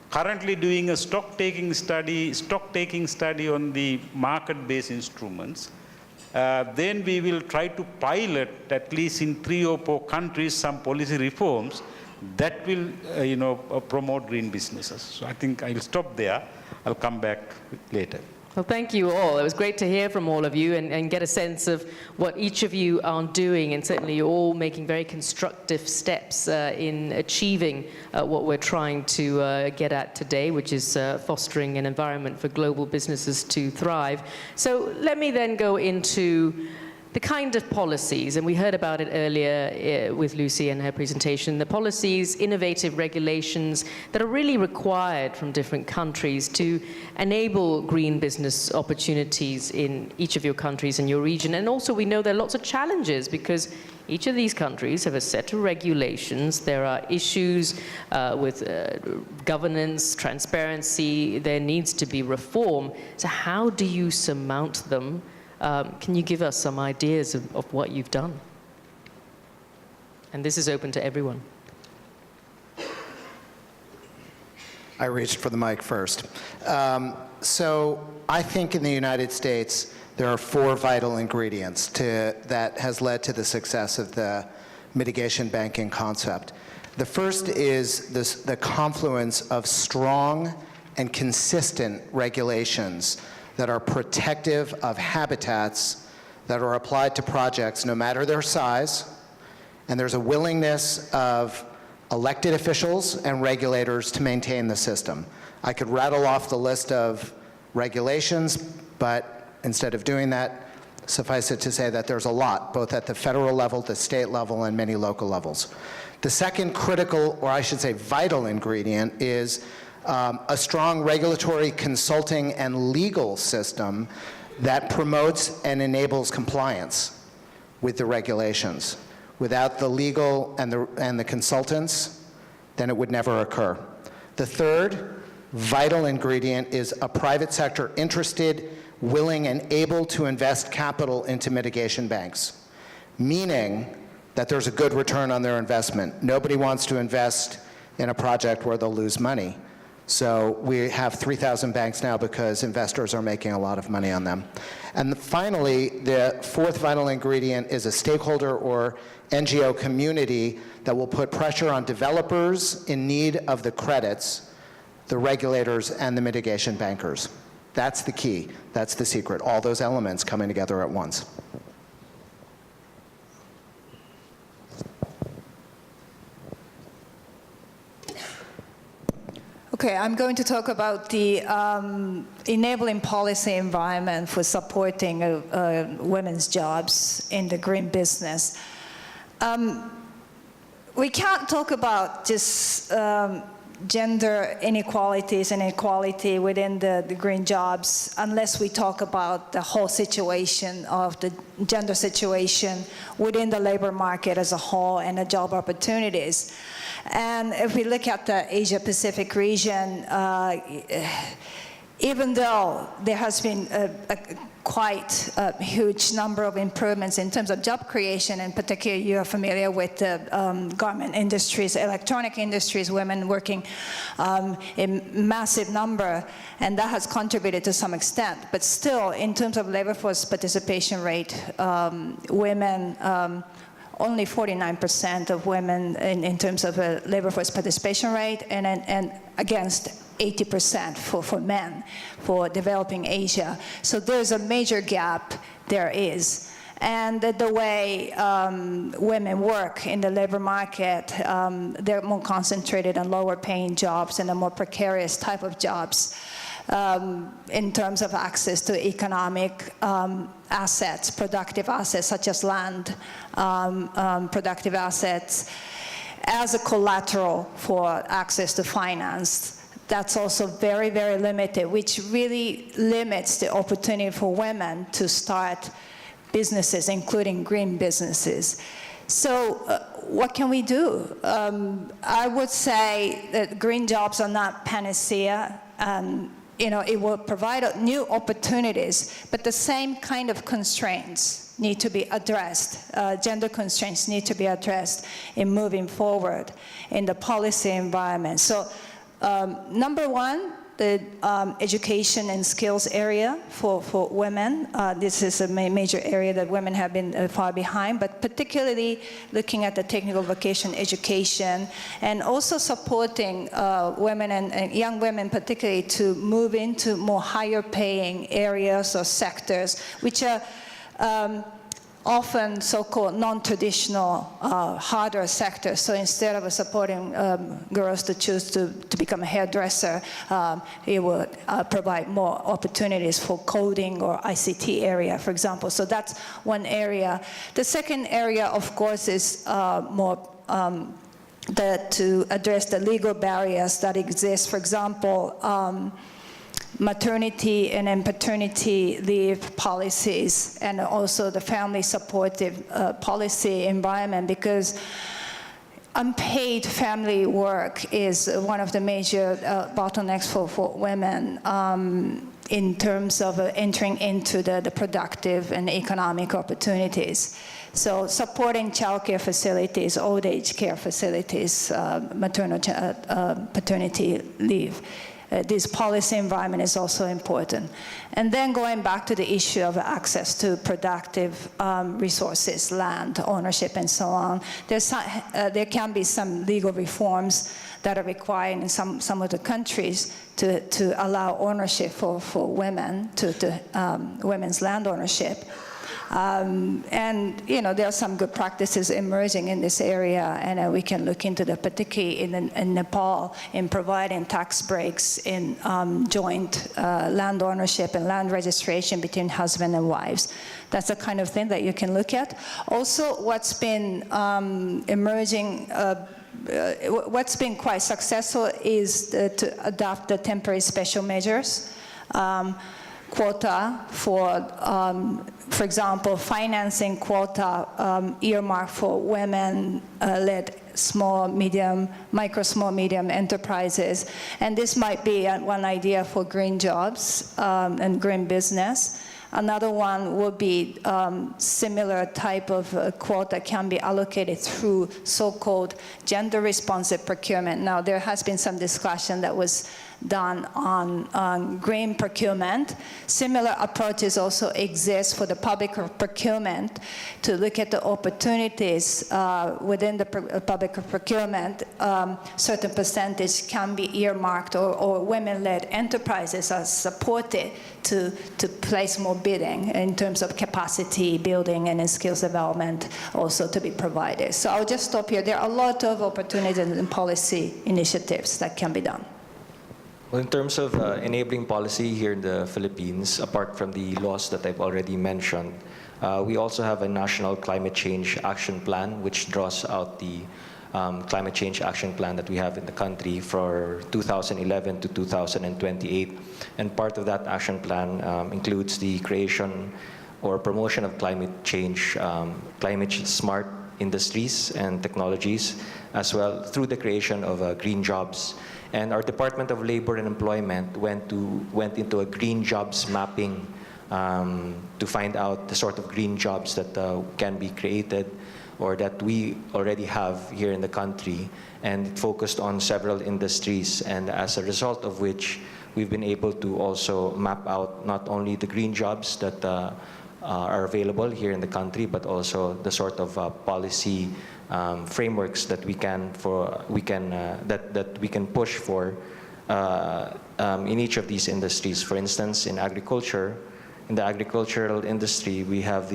currently doing a stock-taking study on the market-based instruments. Then we will try to pilot, at least in 3 or 4 countries, some policy reforms that will, promote green businesses. So I think I'll stop there. I'll come back later. Well, thank you all. It was great to hear from all of you and get a sense of what each of you are doing, and certainly you're all making very constructive steps in achieving what we're trying to get at today, which is fostering an environment for global businesses to thrive. So let me then go into the kind of policies, and we heard about it earlier with Lucy and her presentation, the policies, innovative regulations that are really required from different countries to enable green business opportunities in each of your countries and your region. And also we know there are lots of challenges because each of these countries have a set of regulations. There are issues with governance, transparency. There needs to be reform. So how do you surmount them? Can you give us some ideas of what you've done? And this is open to everyone. I reached for the mic first. So I think in the United States, there are 4 vital ingredients that has led to the success of the mitigation banking concept. The first is the confluence of strong and consistent regulations that are protective of habitats that are applied to projects no matter their size, and there's a willingness of elected officials and regulators to maintain the system. I could rattle off the list of regulations, but instead of doing that, suffice it to say that there's a lot, both at the federal level, the state level, and many local levels. The second critical, or I should say vital ingredient is a strong regulatory, consulting, and legal system that promotes and enables compliance with the regulations. Without the legal and the consultants, then it would never occur. The third vital ingredient is a private sector interested, willing, and able to invest capital into mitigation banks, meaning that there's a good return on their investment. Nobody wants to invest in a project where they'll lose money. So we have 3,000 banks now because investors are making a lot of money on them. And finally, the fourth vital ingredient is a stakeholder or NGO community that will put pressure on developers in need of the credits, the regulators, and the mitigation bankers. That's the key. That's the secret. All those elements coming together at once. Okay, I'm going to talk about the enabling policy environment for supporting women's jobs in the green business. We can't talk about just gender inequalities and equality within the green jobs unless we talk about the whole situation of the gender situation within the labor market as a whole and the job opportunities. And if we look at the Asia-Pacific region, even though there has been quite a huge number of improvements in terms of job creation, in particular you're familiar with the garment industries, electronic industries, women working in massive number, and that has contributed to some extent. But still, in terms of labor force participation rate, women, only 49% of women in terms of a labor force participation rate, and against 80% for men, for developing Asia. So there's a major gap, there is. And the way women work in the labor market, they're more concentrated on lower paying jobs and a more precarious type of jobs. In terms of access to economic assets, productive assets such as land, productive assets, as a collateral for access to finance. That's also very, very limited, which really limits the opportunity for women to start businesses, including green businesses. So what can we do? I would say that green jobs are not panacea. it will provide new opportunities, but the same kind of constraints need to be addressed. Gender constraints need to be addressed in moving forward in the policy environment. So number one, the education and skills area for women. This is a major area that women have been far behind, but particularly looking at the technical vocation education and also supporting women and young women particularly to move into more higher paying areas or sectors, which are often so-called non-traditional, harder sectors. So instead of supporting girls to choose to become a hairdresser, it would provide more opportunities for coding or ICT area, for example. So that's one area. The second area, of course, is more to address the legal barriers that exist. For example, maternity and then paternity leave policies, and also the family supportive policy environment, because unpaid family work is one of the major bottlenecks for women in terms of entering into the productive and economic opportunities. So supporting childcare facilities, old age care facilities, maternal paternity leave. This policy environment is also important. And then going back to the issue of access to productive resources, land, ownership, and so on, there can be some legal reforms that are required in some of the countries to allow ownership for women, to women's land ownership. And there are some good practices emerging in this area, and we can look into that, particularly in Nepal, in providing tax breaks in joint land ownership and land registration between husband and wives. That's the kind of thing that you can look at. Also, what's been emerging, what's been quite successful is to adopt the temporary special measures. Quota for example, financing quota earmarked for women-led small, medium enterprises. And this might be one idea for green jobs and green business. Another one would be similar type of quota can be allocated through so-called gender-responsive procurement. Now, there has been some discussion that was done on green procurement. Similar approaches also exist for the public procurement to look at the opportunities within the public procurement. Certain percentage can be earmarked, or women-led enterprises are supported to place more bidding in terms of capacity building and in skills development also to be provided. So I'll just stop here. There are a lot of opportunities and policy initiatives that can be done. Well, in terms of enabling policy here in the Philippines, apart from the laws that I've already mentioned, we also have a national climate change action plan, which draws out the climate change action plan that we have in the country for 2011 to 2028. And part of that action plan includes the creation or promotion of climate change, climate smart industries and technologies, as well through the creation of green jobs. And our Department of Labor and Employment went into a green jobs mapping to find out the sort of green jobs that can be created or that we already have here in the country, and it focused on several industries, and as a result of which we've been able to also map out not only the green jobs that are available here in the country, but also the sort of policy frameworks that we can push for in each of these industries. For instance, in agriculture, in the agricultural industry, we have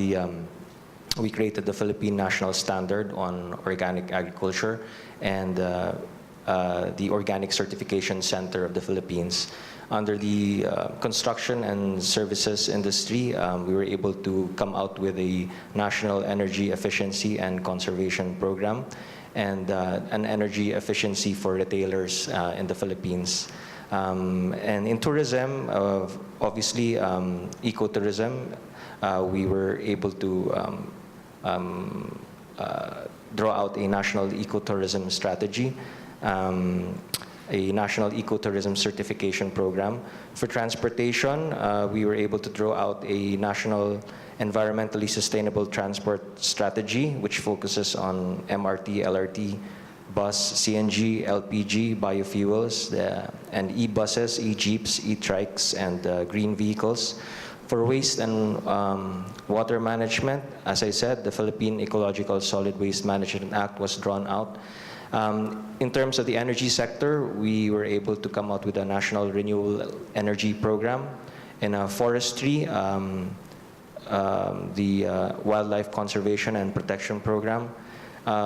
we created the Philippine National Standard on Organic Agriculture and the Organic Certification Center of the Philippines. Under the construction and services industry, we were able to come out with a national energy efficiency and conservation program and an energy efficiency for retailers in the Philippines. And in tourism, obviously, ecotourism, we were able to draw out a national ecotourism strategy. a national ecotourism certification program. For transportation, we were able to draw out a national environmentally sustainable transport strategy, which focuses on MRT, LRT, bus, CNG, LPG, biofuels, and e-buses, e-jeeps, e-trikes, and green vehicles. For waste and water management, as I said, the Philippine Ecological Solid Waste Management Act was drawn out. In terms of the energy sector, we were able to come out with a national renewable energy program. In forestry, the wildlife conservation and protection program.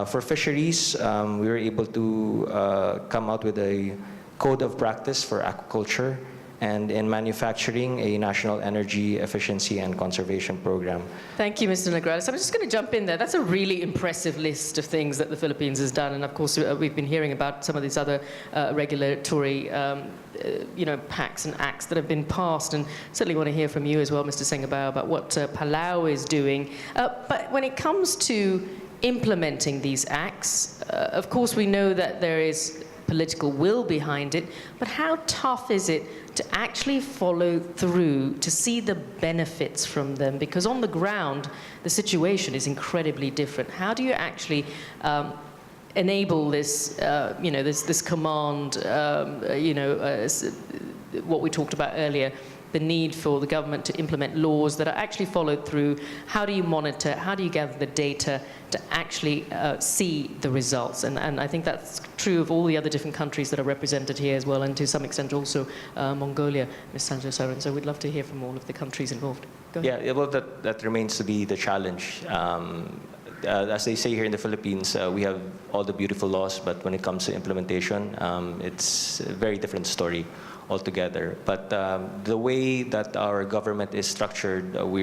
For fisheries, we were able to come out with a code of practice for aquaculture, and in manufacturing, a national energy efficiency and conservation program. Thank you, Mr. Nograles. I'm just going to jump in there. That's a really impressive list of things that the Philippines has done, and of course, we've been hearing about some of these other regulatory pacts and acts that have been passed, and certainly want to hear from you as well, Mr. Sengabao, about what Palau is doing. But when it comes to implementing these acts, of course, we know that there is political will behind it, but how tough is it to actually follow through, to see the benefits from them? Because on the ground, the situation is incredibly different. How do you actually enable this, this command, what we talked about earlier, the need for the government to implement laws that are actually followed through? How do you monitor? How do you gather the data to actually see the results? And I think that's true of all the other different countries that are represented here as well, and to some extent also Mongolia, Ms. Sanjo-Saran. So we'd love to hear from all of the countries involved. Go ahead. Yeah, well, that remains to be the challenge. As they say here in the Philippines, we have all the beautiful laws, but when it comes to implementation, it's a very different story altogether. But the way that our government is structured, we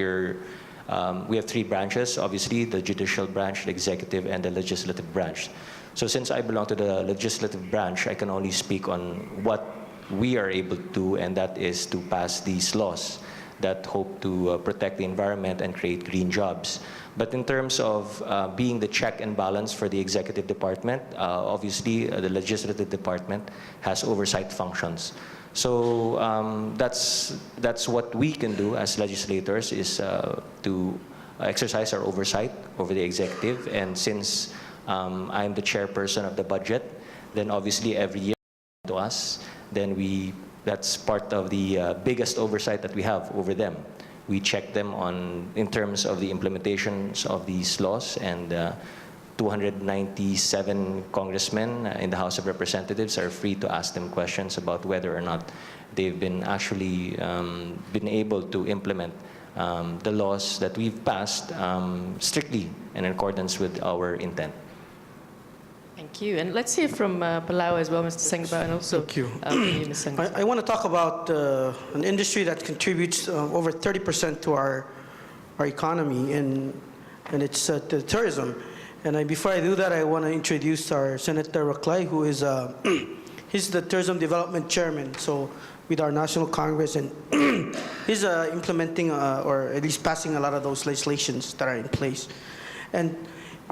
have three branches, obviously, the judicial branch, the executive, and the legislative branch. So since I belong to the legislative branch, I can only speak on what we are able to do, and that is to pass these laws that hope to protect the environment and create green jobs. But in terms of being the check and balance for the executive department, obviously the legislative department has oversight functions. So that's what we can do as legislators, is to exercise our oversight over the executive. And since I'm the chairperson of the budget, then obviously every year to us, then that's part of the biggest oversight that we have over them. We check them in terms of the implementations of these laws, and 297 congressmen in the House of Representatives are free to ask them questions about whether or not they've been actually been able to implement the laws that we've passed strictly in accordance with our intent. Thank you. And let's hear from Palau as well, Mr. Sengabao, and also Thank you. from you, Ms. Sengabao. I want to talk about an industry that contributes over 30% to our economy, and it's the tourism. And before I do that, I want to introduce our Senator Raclay, who is he's the Tourism Development Chairman, so with our National Congress, and he's implementing or at least passing a lot of those legislations that are in place. And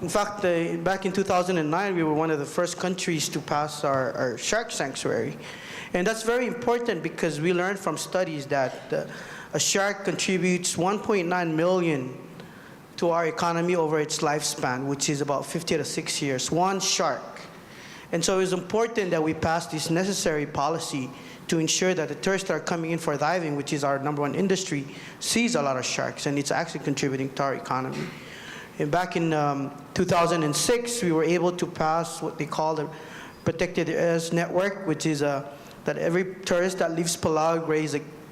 in fact, back in 2009, we were one of the first countries to pass our shark sanctuary. And that's very important because we learned from studies that a shark contributes 1.9 million to our economy over its lifespan, which is about 50 to 6 years, one shark. And so it's important that we pass this necessary policy to ensure that the tourists that are coming in for diving, which is our #1 industry, sees a lot of sharks, and it's actually contributing to our economy. And back in 2006, we were able to pass what they call the Protected Areas Network, which is that every tourist that leaves Palau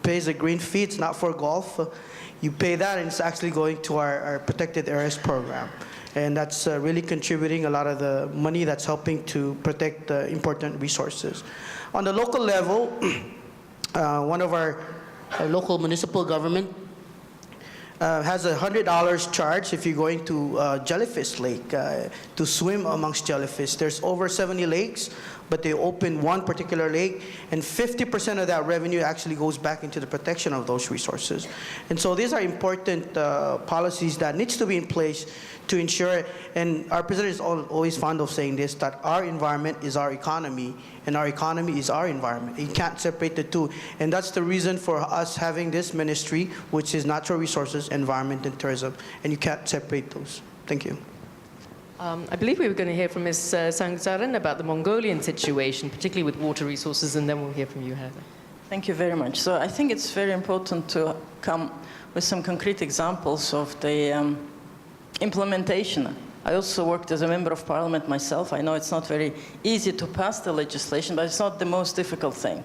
pays a green fee. It's not for golf. You pay that, and it's actually going to our Protected Areas program. And that's really contributing a lot of the money that's helping to protect the important resources. On the local level, one of our local municipal government has a $100 charge if you're going to Jellyfish Lake to swim amongst jellyfish. There's over 70 lakes, but they open one particular lake, and 50% of that revenue actually goes back into the protection of those resources. And so these are important policies that needs to be in place to ensure, and our president is always fond of saying this, that our environment is our economy, and our economy is our environment. You can't separate the two. And that's the reason for us having this ministry, which is natural resources, environment, and tourism. And you can't separate those. Thank you. I believe we were going to hear from Ms. Sangsaran about the Mongolian situation, particularly with water resources, and then we'll hear from you, Heather. Thank you very much. So I think it's very important to come with some concrete examples of the implementation. I also worked as a member of parliament myself. I know it's not very easy to pass the legislation, but it's not the most difficult thing.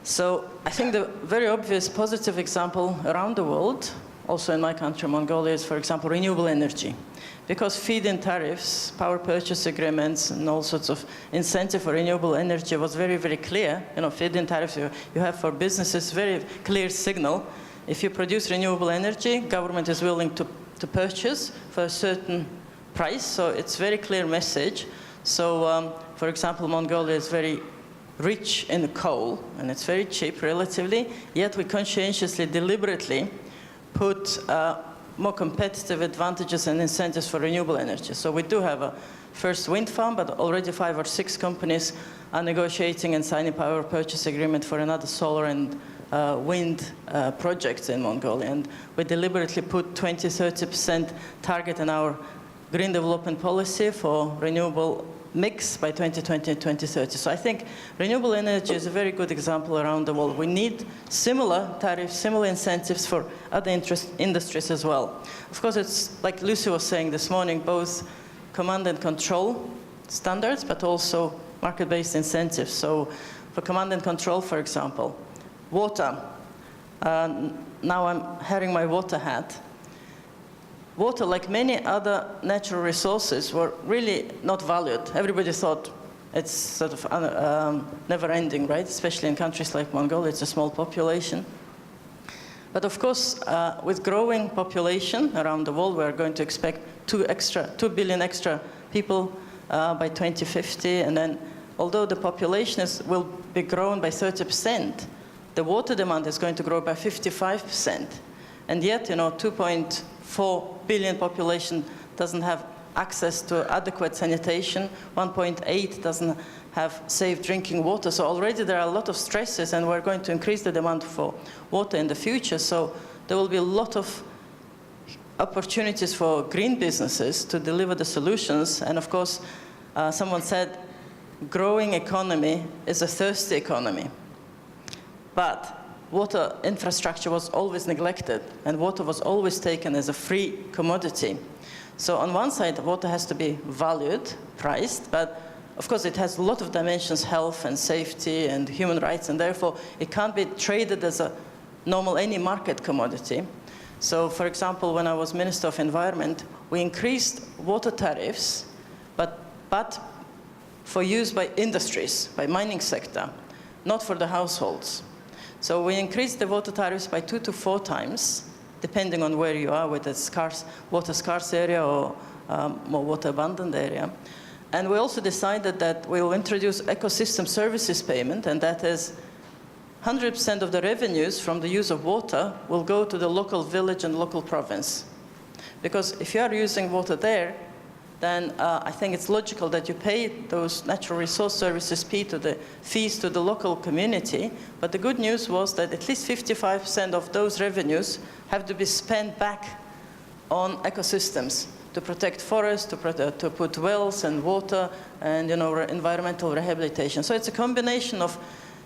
So I think the very obvious positive example around the world, also in my country, Mongolia, is, for example, renewable energy. Because feed-in tariffs, power purchase agreements, and all sorts of incentive for renewable energy was very, very clear. You know, feed-in tariffs you have for businesses, very clear signal. If you produce renewable energy, government is willing to purchase for a certain price, so it's very clear message. So, for example, Mongolia is very rich in coal, and it's very cheap relatively, yet we conscientiously, deliberately put more competitive advantages and incentives for renewable energy. So we do have a first wind farm, but already 5 or 6 companies are negotiating and signing power purchase agreement for another solar and wind projects in Mongolia. And we deliberately put 20-30% target in our green development policy for renewable mix by 2020 and 2030. So I think renewable energy is a very good example around the world. We need similar tariffs, similar incentives for other industries as well. Of course, it's like Lucy was saying this morning, both command and control standards, but also market-based incentives. So for command and control, for example, water. Now I'm wearing my water hat. Water, like many other natural resources, were really not valued. Everybody thought it's sort of never-ending, right? Especially in countries like Mongolia, it's a small population. But of course, with growing population around the world, we're going to expect 2 billion extra people by 2050. And then, although the population will be grown by 30%, the water demand is going to grow by 55%. And yet, 2.4 billion population doesn't have access to adequate sanitation, 1.8 doesn't have safe drinking water. So already there are a lot of stresses, and we're going to increase the demand for water in the future. So there will be a lot of opportunities for green businesses to deliver the solutions. And of course, someone said, growing economy is a thirsty economy. But water infrastructure was always neglected, and water was always taken as a free commodity. So on one side, water has to be valued, priced, but of course it has a lot of dimensions, health and safety and human rights, and therefore it can't be traded as a normal any market commodity. So for example, when I was Minister of Environment, we increased water tariffs, but for use by industries, by mining sector, not for the households. So we increased the water tariffs by 2 to 4 times, depending on where you are, whether it's water scarce area or more water abundant area. And we also decided that we will introduce ecosystem services payment, and that is 100% of the revenues from the use of water will go to the local village and local province. Because if you are using water there, then I think it's logical that you pay those natural resource services fees to the local community. But the good news was that at least 55% of those revenues have to be spent back on ecosystems to protect forests, to put wells and water, and environmental rehabilitation. So it's a combination of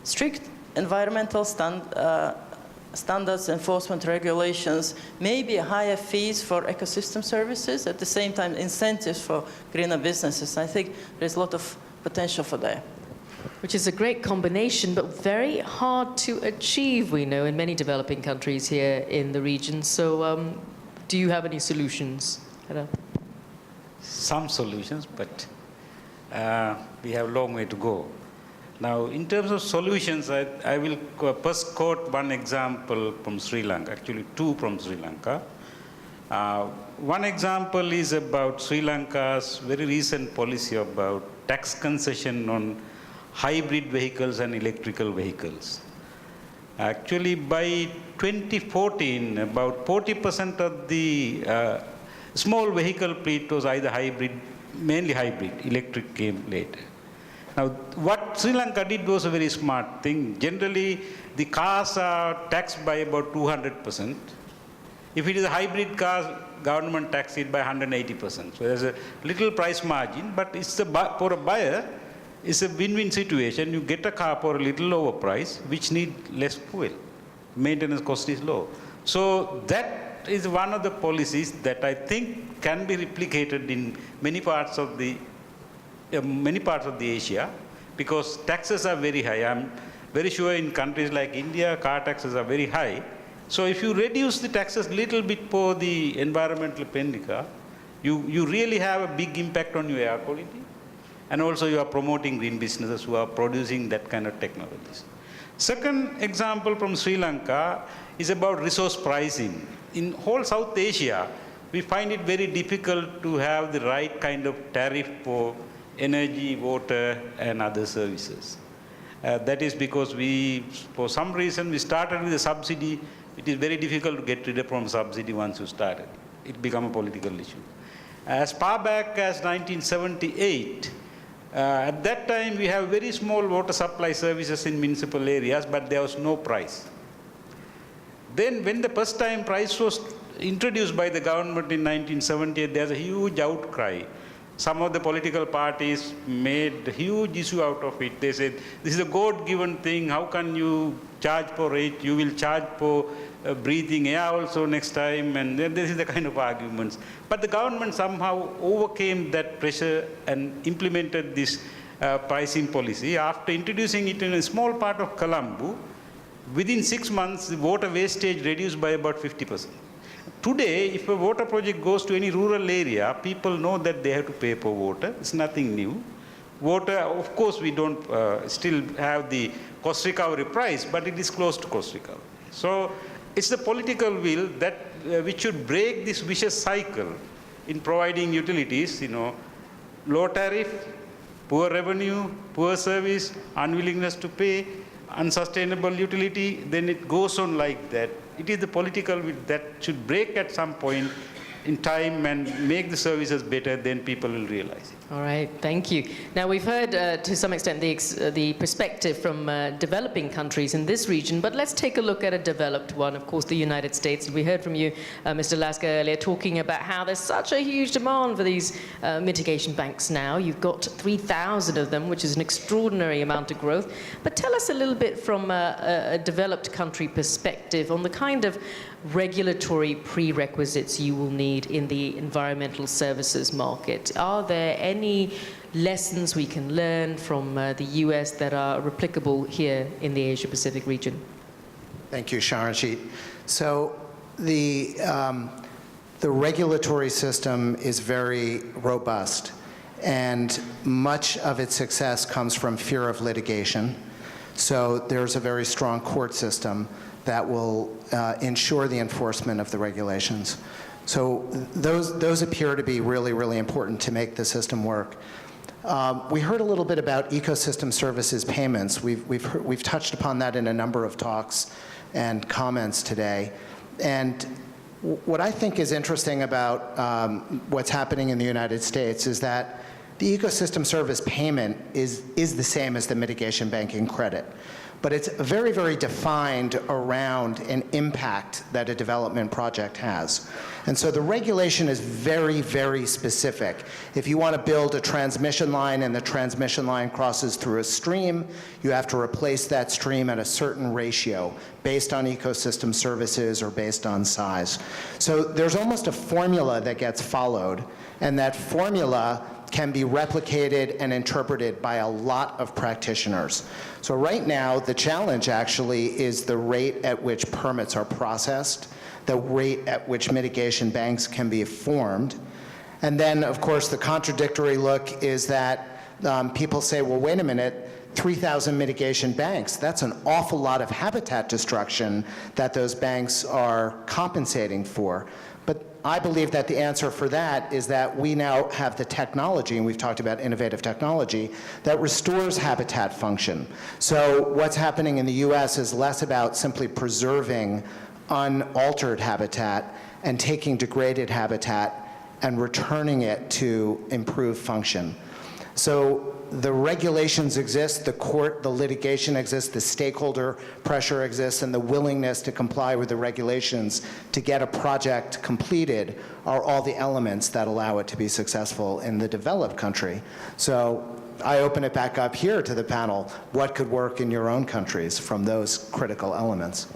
strict environmental standards, enforcement regulations, maybe higher fees for ecosystem services, at the same time incentives for greener businesses. I think there's a lot of potential for that. Which is a great combination, but very hard to achieve, we know, in many developing countries here in the region. So do you have any solutions? Some solutions, but we have a long way to go. Now, in terms of solutions, I will first quote one example from Sri Lanka, actually two from Sri Lanka. One example is about Sri Lanka's very recent policy about tax concession on hybrid vehicles and electrical vehicles. Actually, by 2014, about 40% of the small vehicle fleet was either hybrid, mainly hybrid, electric came later. Now, what Sri Lanka did was a very smart thing. Generally, the cars are taxed by about 200%. If it is a hybrid car, government taxes it by 180%. So there's a little price margin, but it's for a buyer, it's a win-win situation. You get a car for a little lower price, which need less fuel. Maintenance cost is low. So that is one of the policies that I think can be replicated in many parts of the Asia, because taxes are very high. I'm very sure in countries like India, car taxes are very high. So if you reduce the taxes a little bit for the environmental friendly car, you really have a big impact on your air quality. And also you are promoting green businesses who are producing that kind of technologies. Second example from Sri Lanka is about resource pricing. In whole South Asia, we find it very difficult to have the right kind of tariff for energy, water, and other services. That is because for some reason, we started with a subsidy. It is very difficult to get rid of from subsidy once you started. It became a political issue. As far back as 1978, at that time, we have very small water supply services in municipal areas, but there was no price. Then when the first time price was introduced by the government in 1978, there's a huge outcry. Some of the political parties made a huge issue out of it. They said, this is a God-given thing. How can you charge for it? You will charge for breathing air also next time. And then this is the kind of arguments. But the government somehow overcame that pressure and implemented this pricing policy. After introducing it in a small part of Colombo, within 6 months, the water wastage reduced by about 50%. Today, if a water project goes to any rural area, people know that they have to pay for water. It's nothing new. Water, of course, we don't still have the cost recovery price, but it is close to cost recovery. So it's the political will that which should break this vicious cycle in providing utilities, low tariff, poor revenue, poor service, unwillingness to pay, unsustainable utility, then it goes on like that. It is the political will that should break at some point in time and make the services better, then people will realize it. All right, thank you. Now, we've heard to some extent the perspective from developing countries in this region, but let's take a look at a developed one, of course, the United States. We heard from you, Mr. Lasker, earlier, talking about how there's such a huge demand for these mitigation banks now. You've got 3,000 of them, which is an extraordinary amount of growth. But tell us a little bit from a developed country perspective on the kind of regulatory prerequisites you will need in the environmental services market. Are there any lessons we can learn from the US that are replicable here in the Asia-Pacific region? Thank you, Sharanjit. So the regulatory system is very robust, and much of its success comes from fear of litigation. So there's a very strong court system that will ensure the enforcement of the regulations. So those appear to be really, really important to make the system work. We heard a little bit about ecosystem services payments. We've touched upon that in a number of talks and comments today. And what I think is interesting about what's happening in the United States is that the ecosystem service payment is the same as the mitigation banking credit. But it's very, very defined around an impact that a development project has. And so the regulation is very, very specific. If you want to build a transmission line and the transmission line crosses through a stream, you have to replace that stream at a certain ratio based on ecosystem services or based on size. So there's almost a formula that gets followed, and that formula can be replicated and interpreted by a lot of practitioners. So right now, the challenge actually is the rate at which permits are processed, the rate at which mitigation banks can be formed. And then, of course, the contradictory look is that people say, well, wait a minute, 3,000 mitigation banks. That's an awful lot of habitat destruction that those banks are compensating for. But I believe that the answer for that is that we now have the technology, and we've talked about innovative technology, that restores habitat function. So what's happening in the US is less about simply preserving unaltered habitat and taking degraded habitat and returning it to improve function. So the regulations exist, the court, the litigation exists, the stakeholder pressure exists, and the willingness to comply with the regulations to get a project completed are all the elements that allow it to be successful in the developed country. So I open it back up here to the panel. What could work in your own countries from those critical elements?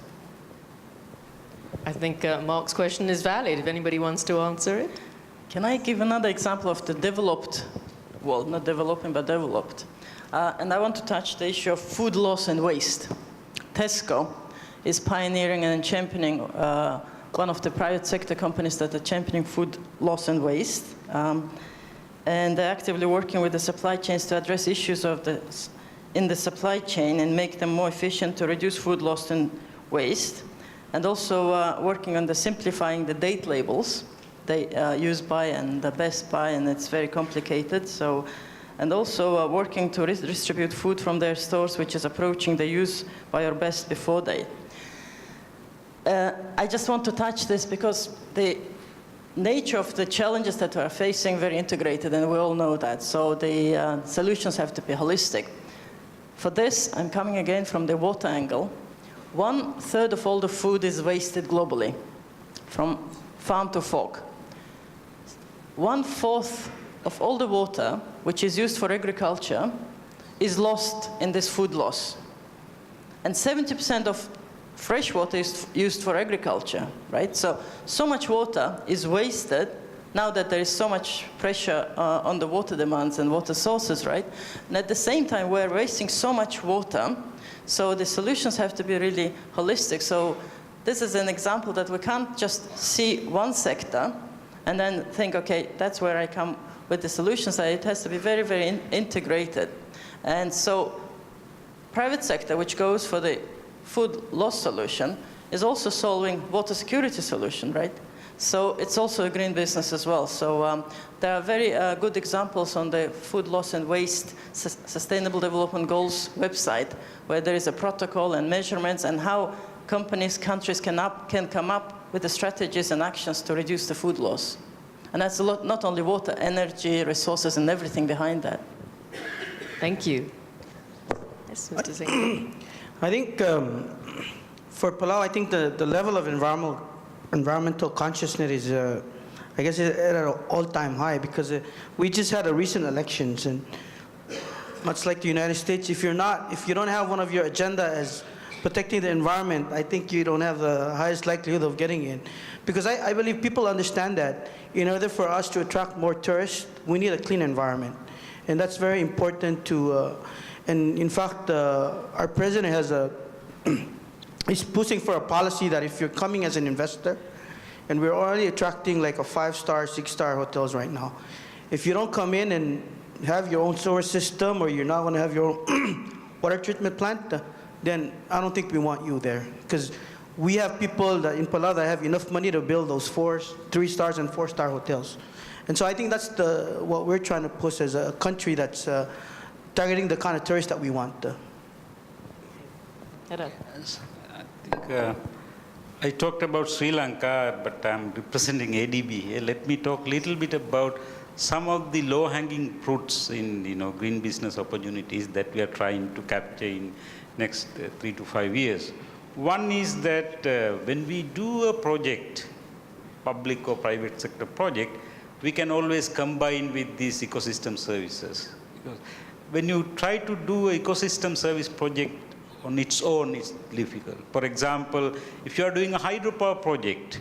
I think Mark's question is valid, if anybody wants to answer it. Can I give another example of the developed world, not developing, but developed? And I want to touch the issue of food loss and waste. Tesco is pioneering and championing one of the private sector companies that are championing food loss and waste. And they're actively working with the supply chains to address issues in the supply chain and make them more efficient to reduce food loss and waste. And also working on simplifying the date labels. They use buy and the best buy, and it's very complicated. So, and also working to distribute food from their stores, which is approaching the use by or best before date. I just want to touch this because the nature of the challenges that we're facing very integrated, and we all know that. So the solutions have to be holistic. For this, I'm coming again from the water angle. 1/3 of all the food is wasted globally, from farm to fork. 1/4 of all the water, which is used for agriculture, is lost in this food loss. And 70% of fresh water is used for agriculture, right? So much water is wasted now that there is so much pressure on the water demands and water sources, right? And at the same time, we're wasting so much water, so the solutions have to be really holistic. So this is an example that we can't just see one sector and then think, okay, that's where I come with the solutions. It has to be very, very integrated. And so private sector, which goes for the food loss solution, is also solving water security solution, right? So it's also a green business as well. So there are very good examples on the Food Loss and Waste Sustainable Development Goals website, where there is a protocol and measurements and how companies, countries can come up with the strategies and actions to reduce the food loss. And that's a lot, not only water, energy, resources, and everything behind that. Thank you. Yes, Mr. Singh. I think for Palau, I think the level of environmental consciousness is, I guess, at an all-time high, because we just had a recent elections, and much like the United States, if you don't have one of your agenda as protecting the environment, I think you don't have the highest likelihood of getting in. Because I believe people understand that in order for us to attract more tourists, we need a clean environment. And that's very important to, and in fact, our president has is pushing for a policy that if you're coming as an investor, and we're already attracting like a 5-star, 6-star hotels right now. If you don't come in and have your own sewer system, or you're not going to have your own water treatment plant, then I don't think we want you there. Because we have people that in Palau that have enough money to build those 3-star and 4-star hotels. And so I think that's what we're trying to push as a country that's targeting the kind of tourists that we want. Yes, I think I talked about Sri Lanka, but I'm representing ADB here. Let me talk a little bit about some of the low-hanging fruits in green business opportunities that we are trying to capture in next 3 to 5 years. One is that when we do a project, public or private sector project, we can always combine with these ecosystem services. Because when you try to do an ecosystem service project on its own, it's difficult. For example, if you are doing a hydropower project,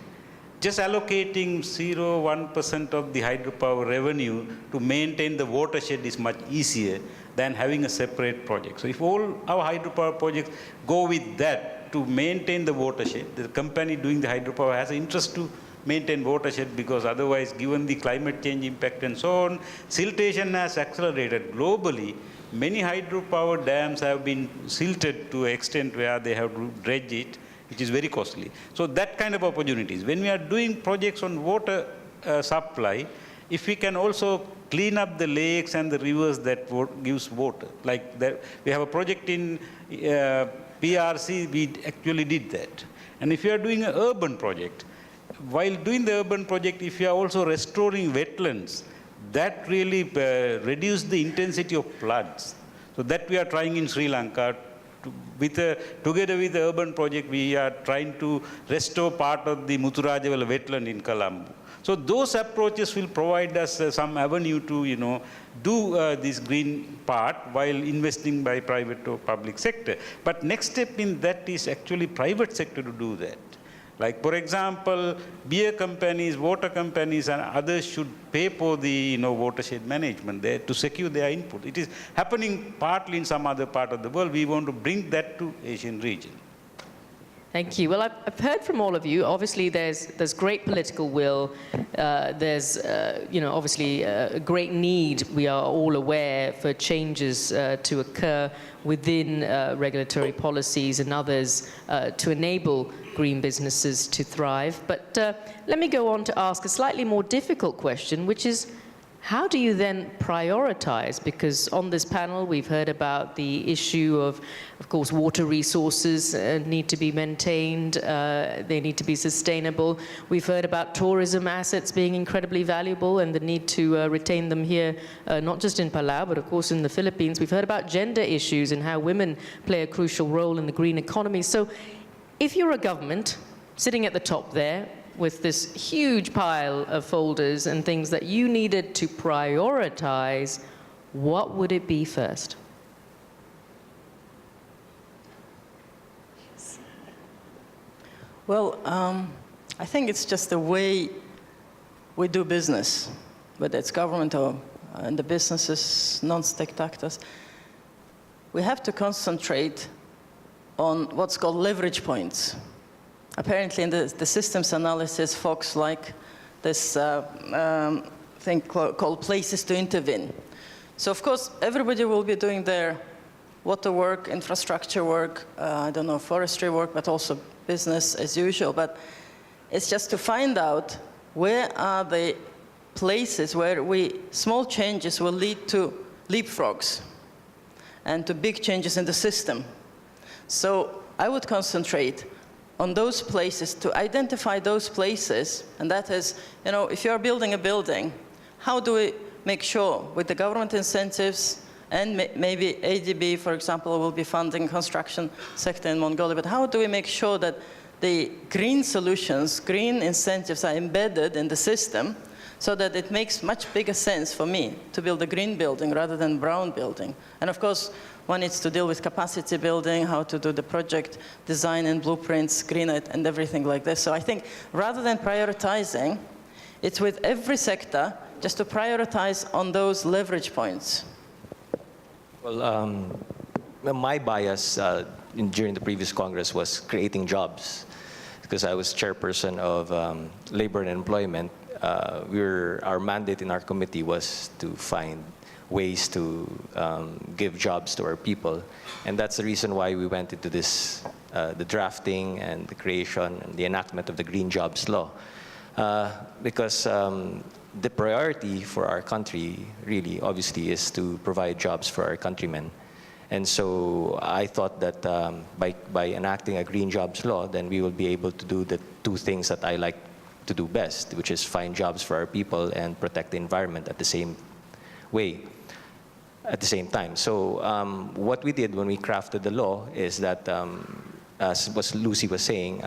just allocating 0.1% of the hydropower revenue to maintain the watershed is much easier than having a separate project. So if all our hydropower projects go with that to maintain the watershed, the company doing the hydropower has an interest to maintain watershed, because otherwise, given the climate change impact and so on, siltation has accelerated globally. many hydropower dams have been silted to an extent where they have to dredge it, which is very costly. So that kind of opportunities. When we are doing projects on water supply, if we can also clean up the lakes and the rivers that gives water, like that, we have a project in PRC, we actually did that. And if you are doing an urban project, while doing the urban project, if you are also restoring wetlands, that really reduces the intensity of floods. So that we are trying in Sri Lanka. Together with the urban project, we are trying to restore part of the Muthurajavala wetland in Colombo. So those approaches will provide us some avenue to, do this green part while investing by private or public sector. But next step in that is actually private sector to do that. Like, for example, beer companies, water companies, and others should pay for the watershed management there to secure their input. It is happening partly in some other part of the world. We want to bring that to Asian region. Thank you. Well, I've heard from all of you. Obviously, there's great political will. There's, obviously a great need. We are all aware for changes to occur within regulatory policies and others to enable green businesses to thrive. But let me go on to ask a slightly more difficult question, which is, how do you then prioritize? Because on this panel, we've heard about the issue of course, water resources need to be maintained. They need to be sustainable. We've heard about tourism assets being incredibly valuable and the need to retain them here, not just in Palau, but of course in the Philippines. We've heard about gender issues and how women play a crucial role in the green economy. So if you're a government sitting at the top there, with this huge pile of folders and things that you needed to prioritize, what would it be first? Well, I think it's just the way we do business, whether it's government or and the businesses, non-state actors. We have to concentrate on what's called leverage points. Apparently, in the systems analysis, folks like this thing called places to intervene. So, of course, everybody will be doing their water work, infrastructure work, forestry work, but also business as usual. But it's just to find out where are the places where small changes will lead to leapfrogs and to big changes in the system. So I would concentrate on those places, to identify those places, and that is, if you're building a building, how do we make sure with the government incentives and maybe ADB, for example, will be funding construction sector in Mongolia, but how do we make sure that the green solutions, green incentives are embedded in the system so that it makes much bigger sense for me to build a green building rather than brown building? And of course, one needs to deal with capacity building, how to do the project design and blueprints, green it, and everything like this. So I think rather than prioritizing, it's with every sector just to prioritize on those leverage points. Well, my bias during the previous Congress was creating jobs, because I was chairperson of labor and employment. Our mandate in our committee was to find ways to give jobs to our people. And that's the reason why we went into this, the drafting and the creation and the enactment of the Green Jobs Law. Because the priority for our country really, obviously, is to provide jobs for our countrymen. And so I thought that by enacting a Green Jobs Law, then we will be able to do the two things that I like to do best, which is find jobs for our people and protect the environment at the same way. At the same time. So what we did when we crafted the law is that, as what Lucy was saying,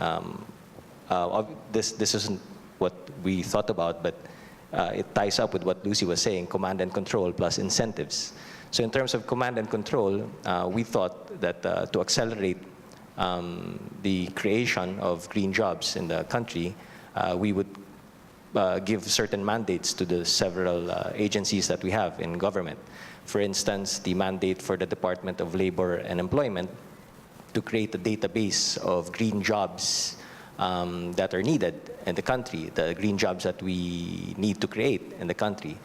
this isn't what we thought about, but it ties up with what Lucy was saying, command and control plus incentives. So in terms of command and control, we thought that to accelerate the creation of green jobs in the country, we would give certain mandates to the several agencies that we have in government. For instance, the mandate for the Department of Labor and Employment to create a database of green jobs that are needed in the country, the green jobs that we need to create in the country.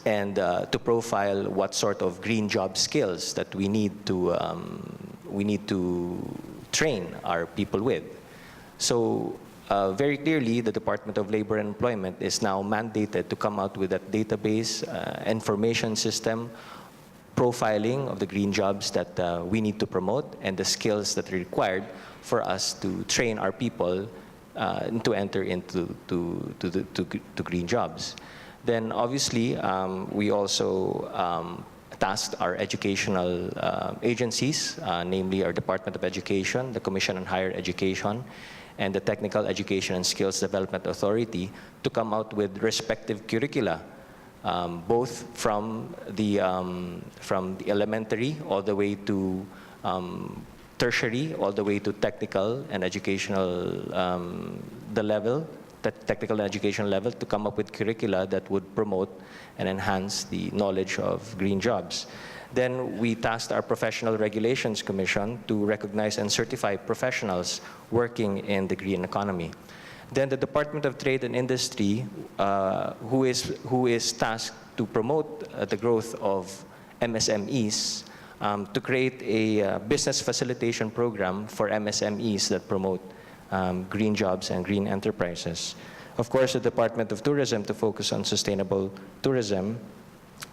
and to profile what sort of green job skills that we need to train our people with. So very clearly, the Department of Labor and Employment is now mandated to come out with that database, information system, profiling of the green jobs that we need to promote and the skills that are required for us to train our people to enter into to green jobs. Then obviously, we also tasked our educational agencies, namely our Department of Education, the Commission on Higher Education, and the Technical Education and Skills Development Authority to come out with respective curricula, both from the elementary all the way to tertiary, all the way to technical and educational, technical and education level, to come up with curricula that would promote and enhance the knowledge of green jobs. Then we tasked our Professional Regulations Commission to recognize and certify professionals working in the green economy. Then the Department of Trade and Industry, who is tasked to promote the growth of MSMEs, to create a business facilitation program for MSMEs that promote green jobs and green enterprises. Of course, the Department of Tourism to focus on sustainable tourism,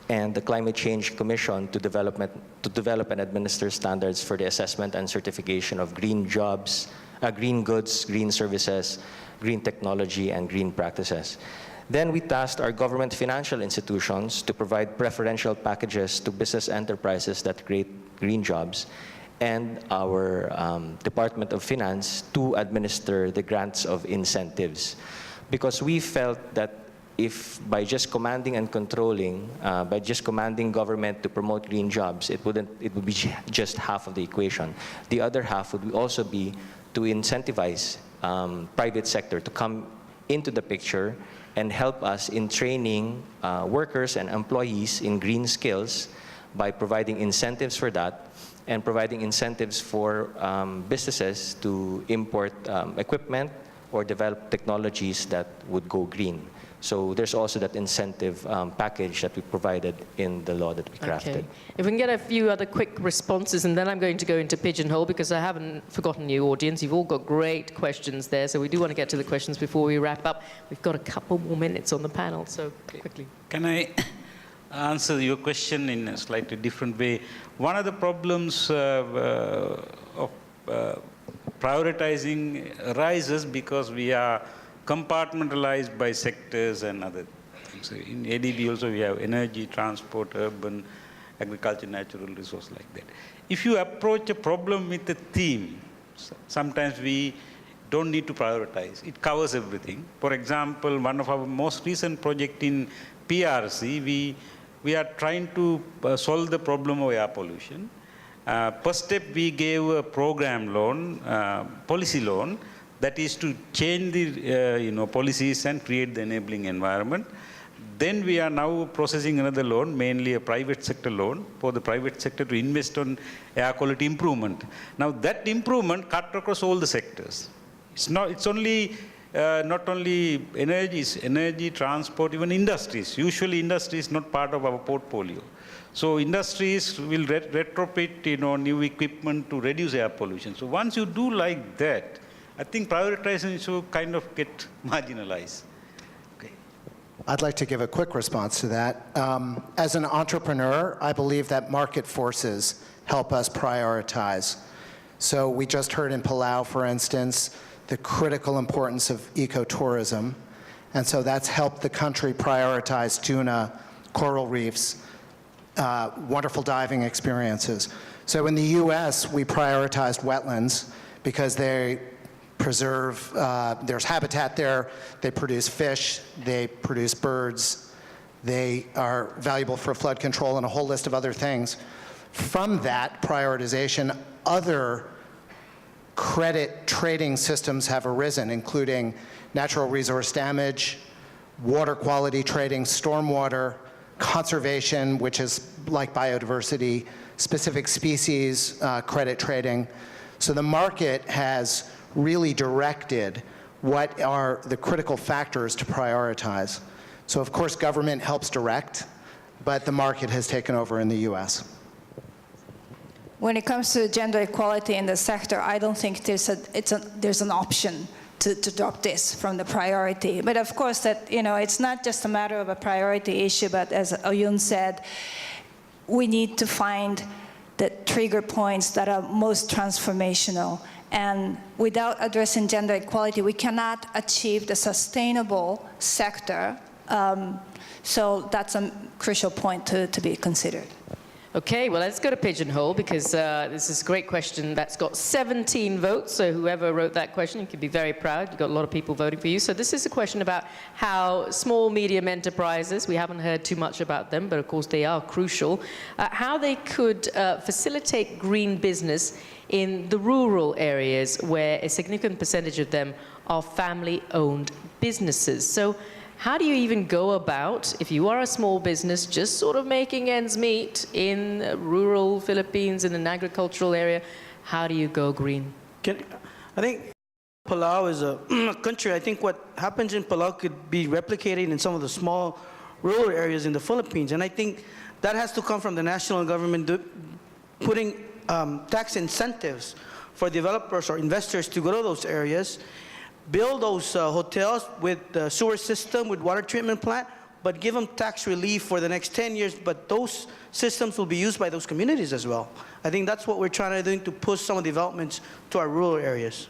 and the Climate Change Commission to develop and administer standards for the assessment and certification of green jobs, green goods, green services, green technology, and green practices. Then we tasked our government financial institutions to provide preferential packages to business enterprises that create green jobs, and our Department of Finance to administer the grants of incentives. Because we felt that if by just commanding and controlling, by just commanding government to promote green jobs, it would be just half of the equation. The other half would also be to incentivize private sector to come into the picture and help us in training workers and employees in green skills by providing incentives for that, and providing incentives for businesses to import equipment or develop technologies that would go green. So there's also that incentive package that we provided in the law that we crafted. Okay. If we can get a few other quick responses, and then I'm going to go into Pigeonhole, because I haven't forgotten you, audience. You've all got great questions there, so we do want to get to the questions before we wrap up. We've got a couple more minutes on the panel, so quickly. Can I answer your question in a slightly different way? One of the problems of prioritizing arises because we are compartmentalized by sectors and other things. So in ADB also we have energy, transport, urban, agriculture, natural resource, like that. If you approach a problem with a theme, sometimes we don't need to prioritize. It covers everything. For example, one of our most recent project in PRC, we are trying to solve the problem of air pollution. First step, we gave a program loan, policy loan, that is to change the policies and create the enabling environment. Then we are now processing another loan, mainly a private sector loan, for the private sector to invest on air quality improvement. Now that improvement cut across all the sectors. It's only not only energy, it's energy, transport, even industries. Usually industry is not part of our portfolio. So industries will retrofit new equipment to reduce air pollution. So once you do like that, I think prioritization should kind of get marginalized. Okay. I'd like to give a quick response to that. As an entrepreneur, I believe that market forces help us prioritize. So we just heard in Palau, for instance, the critical importance of ecotourism. And so that's helped the country prioritize tuna, coral reefs, wonderful diving experiences. So in the US, we prioritized wetlands because they preserve, there's habitat there, they produce fish, they produce birds, they are valuable for flood control and a whole list of other things. From that prioritization, other credit trading systems have arisen, including natural resource damage, water quality trading, stormwater, conservation, which is like biodiversity, specific species credit trading. So the market has really directed what are the critical factors to prioritize. So of course government helps direct, but the market has taken over in the US. When it comes to gender equality in the sector, I don't think there's an option to drop this from the priority. But of course, that it's not just a matter of a priority issue, but as Oyun said, we need to find the trigger points that are most transformational. And without addressing gender equality, we cannot achieve the sustainable sector. So that's a crucial point to be considered. Okay, well, let's go to Pigeonhole, because this is a great question that's got 17 votes. So whoever wrote that question, you can be very proud. You've got a lot of people voting for you. So this is a question about how small, medium enterprises, we haven't heard too much about them, but of course they are crucial, how they could facilitate green business in the rural areas where a significant percentage of them are family-owned businesses. So how do you even go about, if you are a small business, just sort of making ends meet in rural Philippines, in an agricultural area, how do you go green? I think Palau is a country. I think what happens in Palau could be replicated in some of the small rural areas in the Philippines. And I think that has to come from the national government putting tax incentives for developers or investors to go to those areas, build those hotels with the sewer system, with water treatment plant, but give them tax relief for the next 10 years, but those systems will be used by those communities as well. I think that's what we're trying to do, to push some of the developments to our rural areas.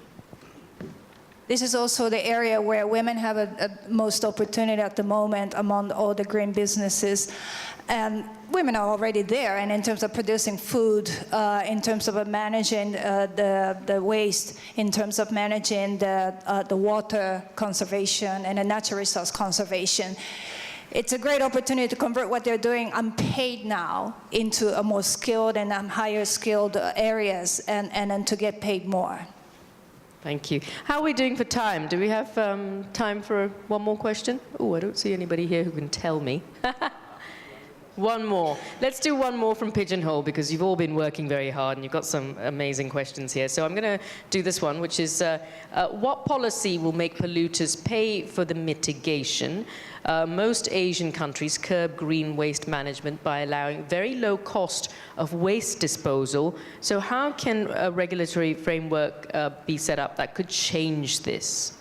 This is also the area where women have a most opportunity at the moment among all the green businesses. And women are already there, and in terms of producing food, in terms of managing the waste, in terms of managing the water conservation and the natural resource conservation. It's a great opportunity to convert what they're doing unpaid now into a more skilled and higher skilled areas, and then to get paid more. Thank you. How are we doing for time? Do we have time for one more question? Oh, I don't see anybody here who can tell me. One more. Let's do one more from Pigeonhole, because you've all been working very hard and you've got some amazing questions here. So I'm going to do this one, which is, what policy will make polluters pay for the mitigation? Most Asian countries curb green waste management by allowing very low cost of waste disposal. So how can a regulatory framework be set up that could change this?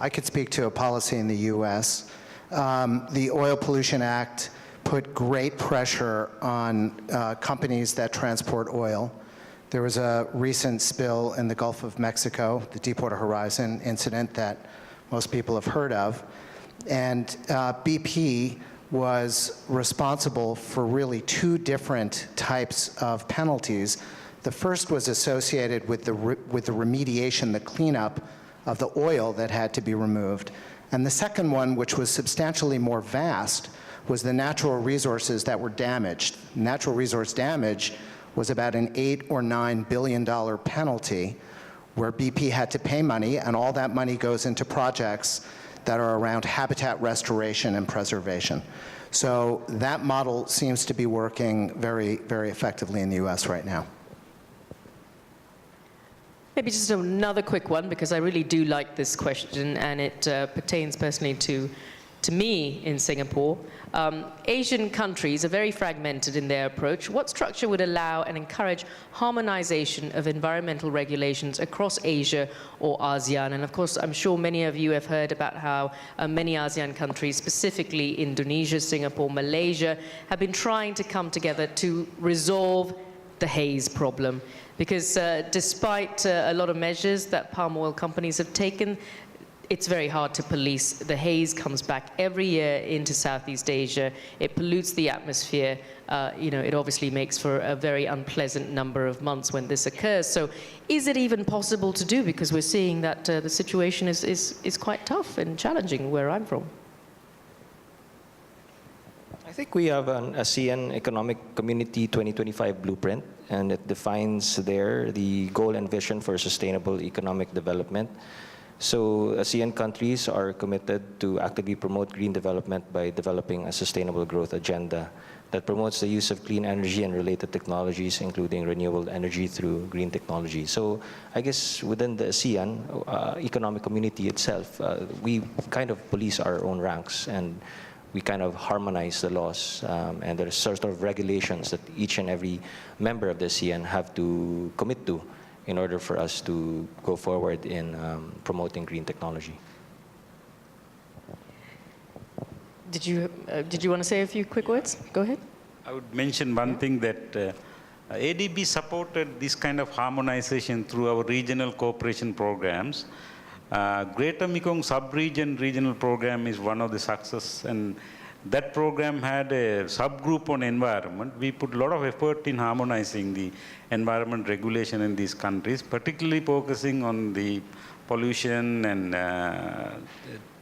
I could speak to a policy in the US. The Oil Pollution Act put great pressure on companies that transport oil. There was a recent spill in the Gulf of Mexico, the Deepwater Horizon incident that most people have heard of. And BP was responsible for really two different types of penalties. The first was associated with the remediation, the cleanup of the oil that had to be removed. And the second one, which was substantially more vast, was the natural resources that were damaged. Natural resource damage was about an $8 or $9 billion penalty, where BP had to pay money, and all that money goes into projects that are around habitat restoration and preservation. So that model seems to be working very, very effectively in the US right now. Maybe just another quick one, because I really do like this question, and it pertains personally to me in Singapore. Asian countries are very fragmented in their approach. What structure would allow and encourage harmonization of environmental regulations across Asia or ASEAN? And of course, I'm sure many of you have heard about how many ASEAN countries, specifically Indonesia, Singapore, Malaysia, have been trying to come together to resolve the haze problem. Because despite a lot of measures that palm oil companies have taken, it's very hard to police. The haze comes back every year into Southeast Asia. It pollutes the atmosphere. It obviously makes for a very unpleasant number of months when this occurs. So is it even possible to do? Because we're seeing that the situation is quite tough and challenging where I'm from. I think we have an ASEAN Economic Community 2025 blueprint, and it defines there the goal and vision for sustainable economic development. So ASEAN countries are committed to actively promote green development by developing a sustainable growth agenda that promotes the use of clean energy and related technologies, including renewable energy through green technology. So I guess within the ASEAN economic community itself, we kind of police our own ranks, and we kind of harmonize the laws, and there's sort of regulations that each and every member of the ASEAN have to commit to in order for us to go forward in promoting green technology. Did you want to say a few quick words? Go ahead. I would mention one thing that ADB supported this kind of harmonization through our regional cooperation programs. Greater Mekong Sub-Region Regional Program is one of the success, and that program had a subgroup on environment. We put a lot of effort in harmonizing the environment regulation in these countries, particularly focusing on the pollution and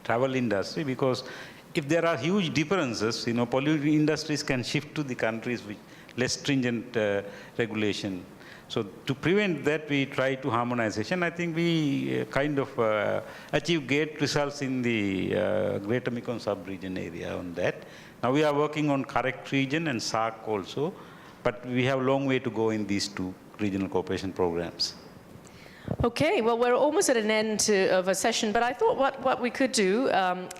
travel industry, because if there are huge differences, polluting industries can shift to the countries with less stringent regulation. So to prevent that, we try to harmonization. I think we kind of achieve great results in the Greater Mekong sub-region area on that. Now we are working on correct region and SAARC also, but we have a long way to go in these two regional cooperation programs. Okay, well, we're almost at an end of a session, but I thought what we could do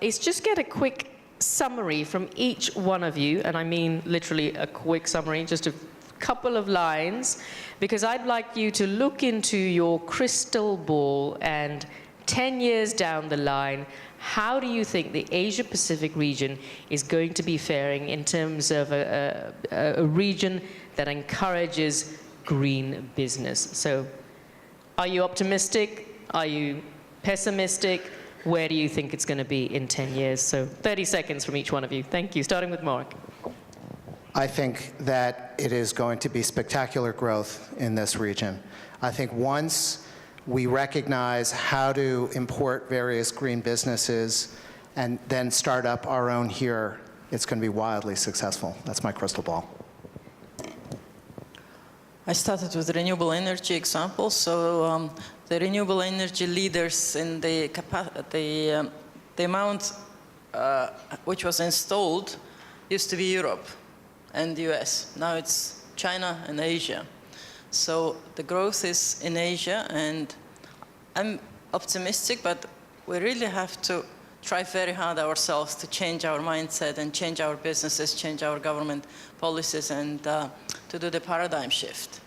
is just get a quick summary from each one of you, and I mean literally a quick summary, just a couple of lines, because I'd like you to look into your crystal ball and 10 years down the line, how do you think the Asia-Pacific region is going to be faring in terms of a region that encourages green business? So, are you optimistic? Are you pessimistic? Where do you think it's going to be in 10 years? So 30 seconds from each one of you. Thank you. Starting with Mark. I think that it is going to be spectacular growth in this region. I think once we recognize how to import various green businesses and then start up our own here, it's going to be wildly successful. That's my crystal ball. I started with renewable energy example. So the renewable energy leaders in the amount which was installed used to be Europe and the US. Now it's China and Asia. So the growth is in Asia, and I'm optimistic, but we really have to try very hard ourselves to change our mindset and change our businesses, change our government policies, and to do the paradigm shift.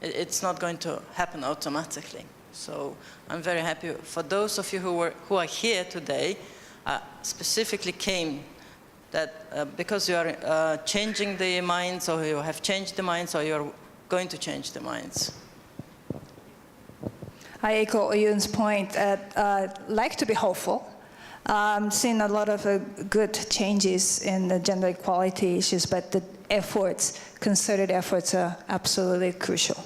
It's not going to happen automatically. So I'm very happy for those of you who are here today, specifically came that because you are changing the minds, or you have changed the minds, or you're going to change the minds. I echo Oyun's point that I'd like to be hopeful. Seen a lot of good changes in the gender equality issues, but the efforts, concerted efforts, are absolutely crucial.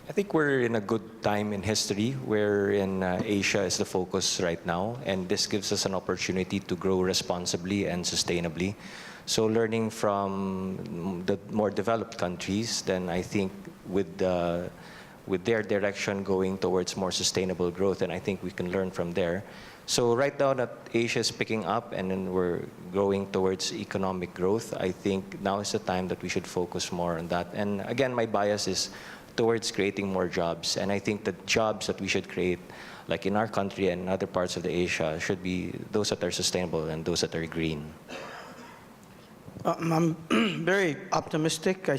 I think we're in a good time in history wherein Asia is the focus right now, and this gives us an opportunity to grow responsibly and sustainably. So learning from the more developed countries, then I think with their direction going towards more sustainable growth, and I think we can learn from there. So right now that Asia is picking up and then we're growing towards economic growth, I think now is the time that we should focus more on that. And again, my bias is towards creating more jobs. And I think the jobs that we should create, like in our country and other parts of the Asia, should be those that are sustainable and those that are green. I'm very optimistic. I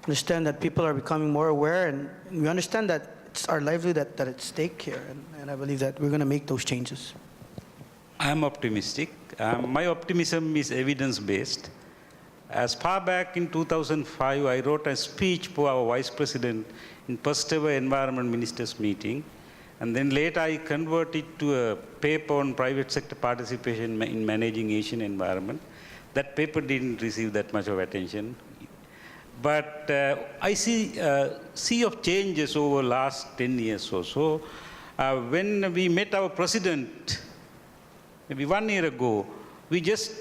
understand that people are becoming more aware, and we understand that it's our livelihood that's at stake here, and I believe that we're going to make those changes. I'm optimistic. My optimism is evidence-based. As far back in 2005, I wrote a speech for our Vice President in first ever Environment Ministers meeting. And then later I converted to a paper on private sector participation in managing Asian environment. That paper didn't receive that much of attention. But I see a sea of changes over the last 10 years or so. When we met our president, maybe 1 year ago, we just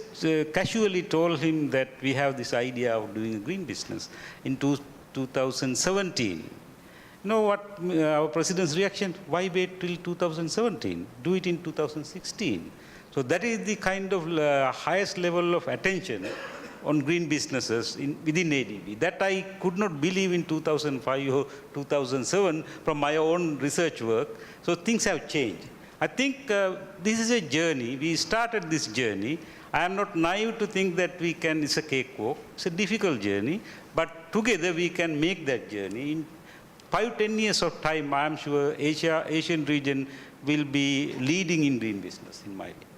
casually told him that we have this idea of doing a green business in 2017. You know what our president's reaction? Why wait till 2017? Do it in 2016. So that is the kind of highest level of attention on green businesses within ADB. That I could not believe in 2005 or 2007 from my own research work. So things have changed. I think this is a journey. We started this journey. I am not naive to think that it's a cakewalk. It's a difficult journey, but together we can make that journey. In 5-10 years of time, I am sure Asian region will be leading in green business, in my view.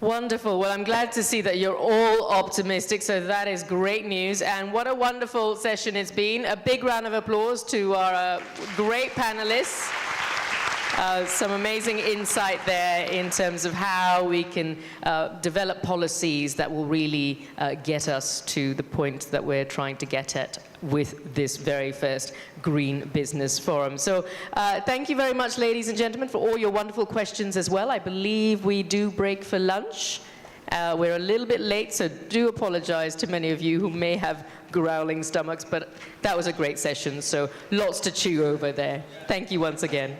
Wonderful. Well, I'm glad to see that you're all optimistic, so that is great news. And what a wonderful session it's been. A big round of applause to our great panelists. Some amazing insight there in terms of how we can develop policies that will really get us to the point that we're trying to get at with this very first Green Business Forum. So thank you very much, ladies and gentlemen, for all your wonderful questions as well. I believe we do break for lunch. We're a little bit late, so do apologize to many of you who may have growling stomachs, but that was a great session, so lots to chew over there. Thank you once again.